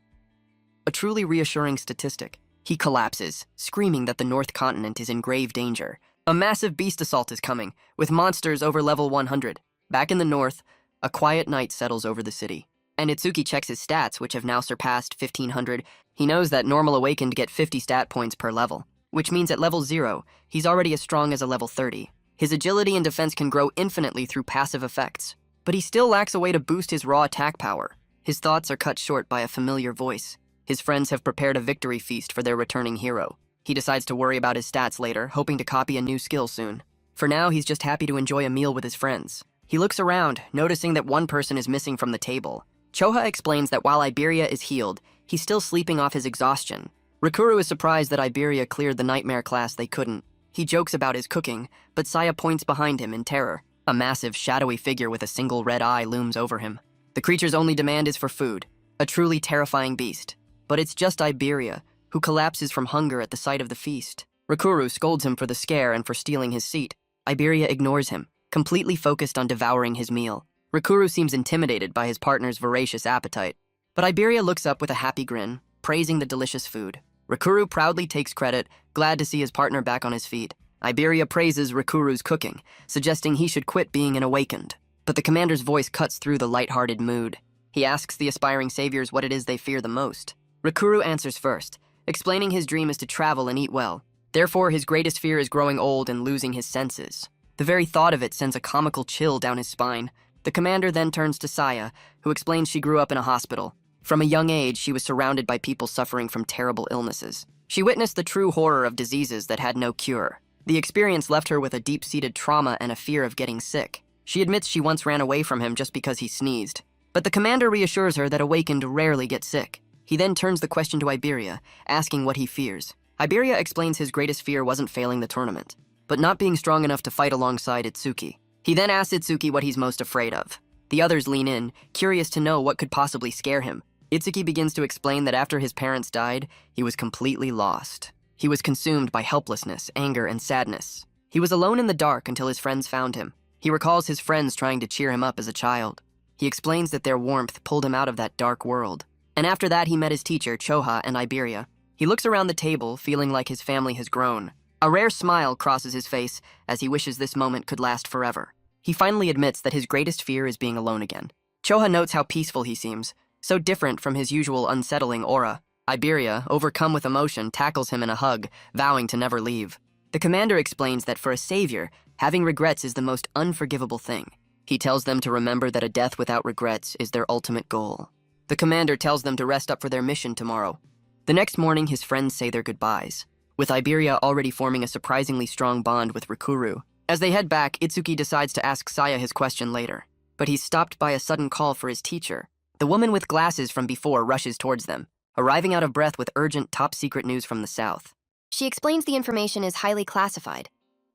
A truly reassuring statistic. He collapses, screaming that the North Continent is in grave danger. A massive beast assault is coming, with monsters over level 100. Back in the north, a quiet night settles over the city. And Itsuki checks his stats, which have now surpassed 1,500. He knows that normal awakened get 50 stat points per level, which means at level 0, he's already as strong as a level 30. His agility and defense can grow infinitely through passive effects, but he still lacks a way to boost his raw attack power. His thoughts are cut short by a familiar voice. His friends have prepared a victory feast for their returning hero. He decides to worry about his stats later, hoping to copy a new skill soon. For now, he's just happy to enjoy a meal with his friends. He looks around, noticing that one person is missing from the table. Choha explains that while Iberia is healed, he's still sleeping off his exhaustion. Rikuru is surprised that Iberia cleared the nightmare class they couldn't. He jokes about his cooking, but Saya points behind him in terror. A massive, shadowy figure with a single red eye looms over him. The creature's only demand is for food, a truly terrifying beast. But it's just Iberia, who collapses from hunger at the sight of the feast. Rikuru scolds him for the scare and for stealing his seat. Iberia ignores him, completely focused on devouring his meal. Rikuru seems intimidated by his partner's voracious appetite, but Iberia looks up with a happy grin, praising the delicious food. Rikuru proudly takes credit, glad to see his partner back on his feet. Iberia praises Rikuru's cooking, suggesting he should quit being an awakened. But the commander's voice cuts through the lighthearted mood. He asks the aspiring saviors what it is they fear the most. Rikuru answers first, explaining his dream is to travel and eat well. Therefore, his greatest fear is growing old and losing his senses. The very thought of it sends a comical chill down his spine. The commander then turns to Saya, who explains she grew up in a hospital. From a young age, she was surrounded by people suffering from terrible illnesses. She witnessed the true horror of diseases that had no cure. The experience left her with a deep-seated trauma and a fear of getting sick. She admits she once ran away from him just because he sneezed. But the commander reassures her that awakened rarely get sick. He then turns the question to Iberia, asking what he fears. Iberia explains his greatest fear wasn't failing the tournament, but not being strong enough to fight alongside Itsuki. He then asks Itsuki what he's most afraid of. The others lean in, curious to know what could possibly scare him. Itsuki begins to explain that after his parents died, he was completely lost. He was consumed by helplessness, anger, and sadness. He was alone in the dark until his friends found him. He recalls his friends trying to cheer him up as a child. He explains that their warmth pulled him out of that dark world. And after that, he met his teacher, Choha, and Iberia. He looks around the table, feeling like his family has grown. A rare smile crosses his face as he wishes this moment could last forever. He finally admits that his greatest fear is being alone again. Choha notes how peaceful he seems, so different from his usual unsettling aura. Iberia, overcome with emotion, tackles him in a hug, vowing to never leave. The commander explains that for a savior, having regrets is the most unforgivable thing. He tells them to remember that a death without regrets is their ultimate goal. The commander tells them to rest up for their mission tomorrow. The next morning, his friends say their goodbyes, with Iberia already forming a surprisingly strong bond with Rikuru. As they head back, Itsuki decides to ask Saya his question later, but he's stopped by a sudden call for his teacher. The woman with glasses from before rushes towards them, arriving out of breath with urgent top-secret news from the south. She explains the information is highly classified.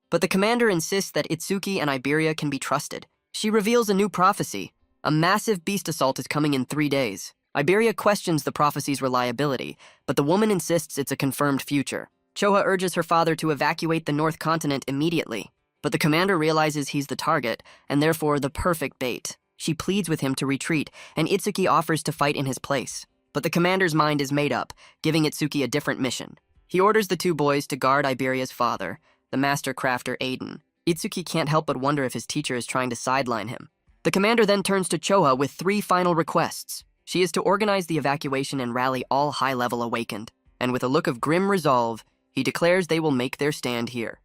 But the commander insists that Itsuki and Iberia can be trusted. She reveals a new prophecy. A massive beast assault is coming in 3 days. Iberia questions the prophecy's reliability, but the woman insists it's a confirmed future. Choha urges her father to evacuate the North Continent immediately, but the commander realizes he's the target, and therefore the perfect bait. She pleads with him to retreat, and Itsuki offers to fight in his place. But the commander's mind is made up, giving Itsuki a different mission. He orders the two boys to guard Iberia's father, the master crafter Aiden. Itsuki can't help but wonder if his teacher is trying to sideline him. The commander then turns to Choha with 3 final requests. She is to organize the evacuation and rally all high-level awakened. And with a look of grim resolve, he declares they will make their stand here.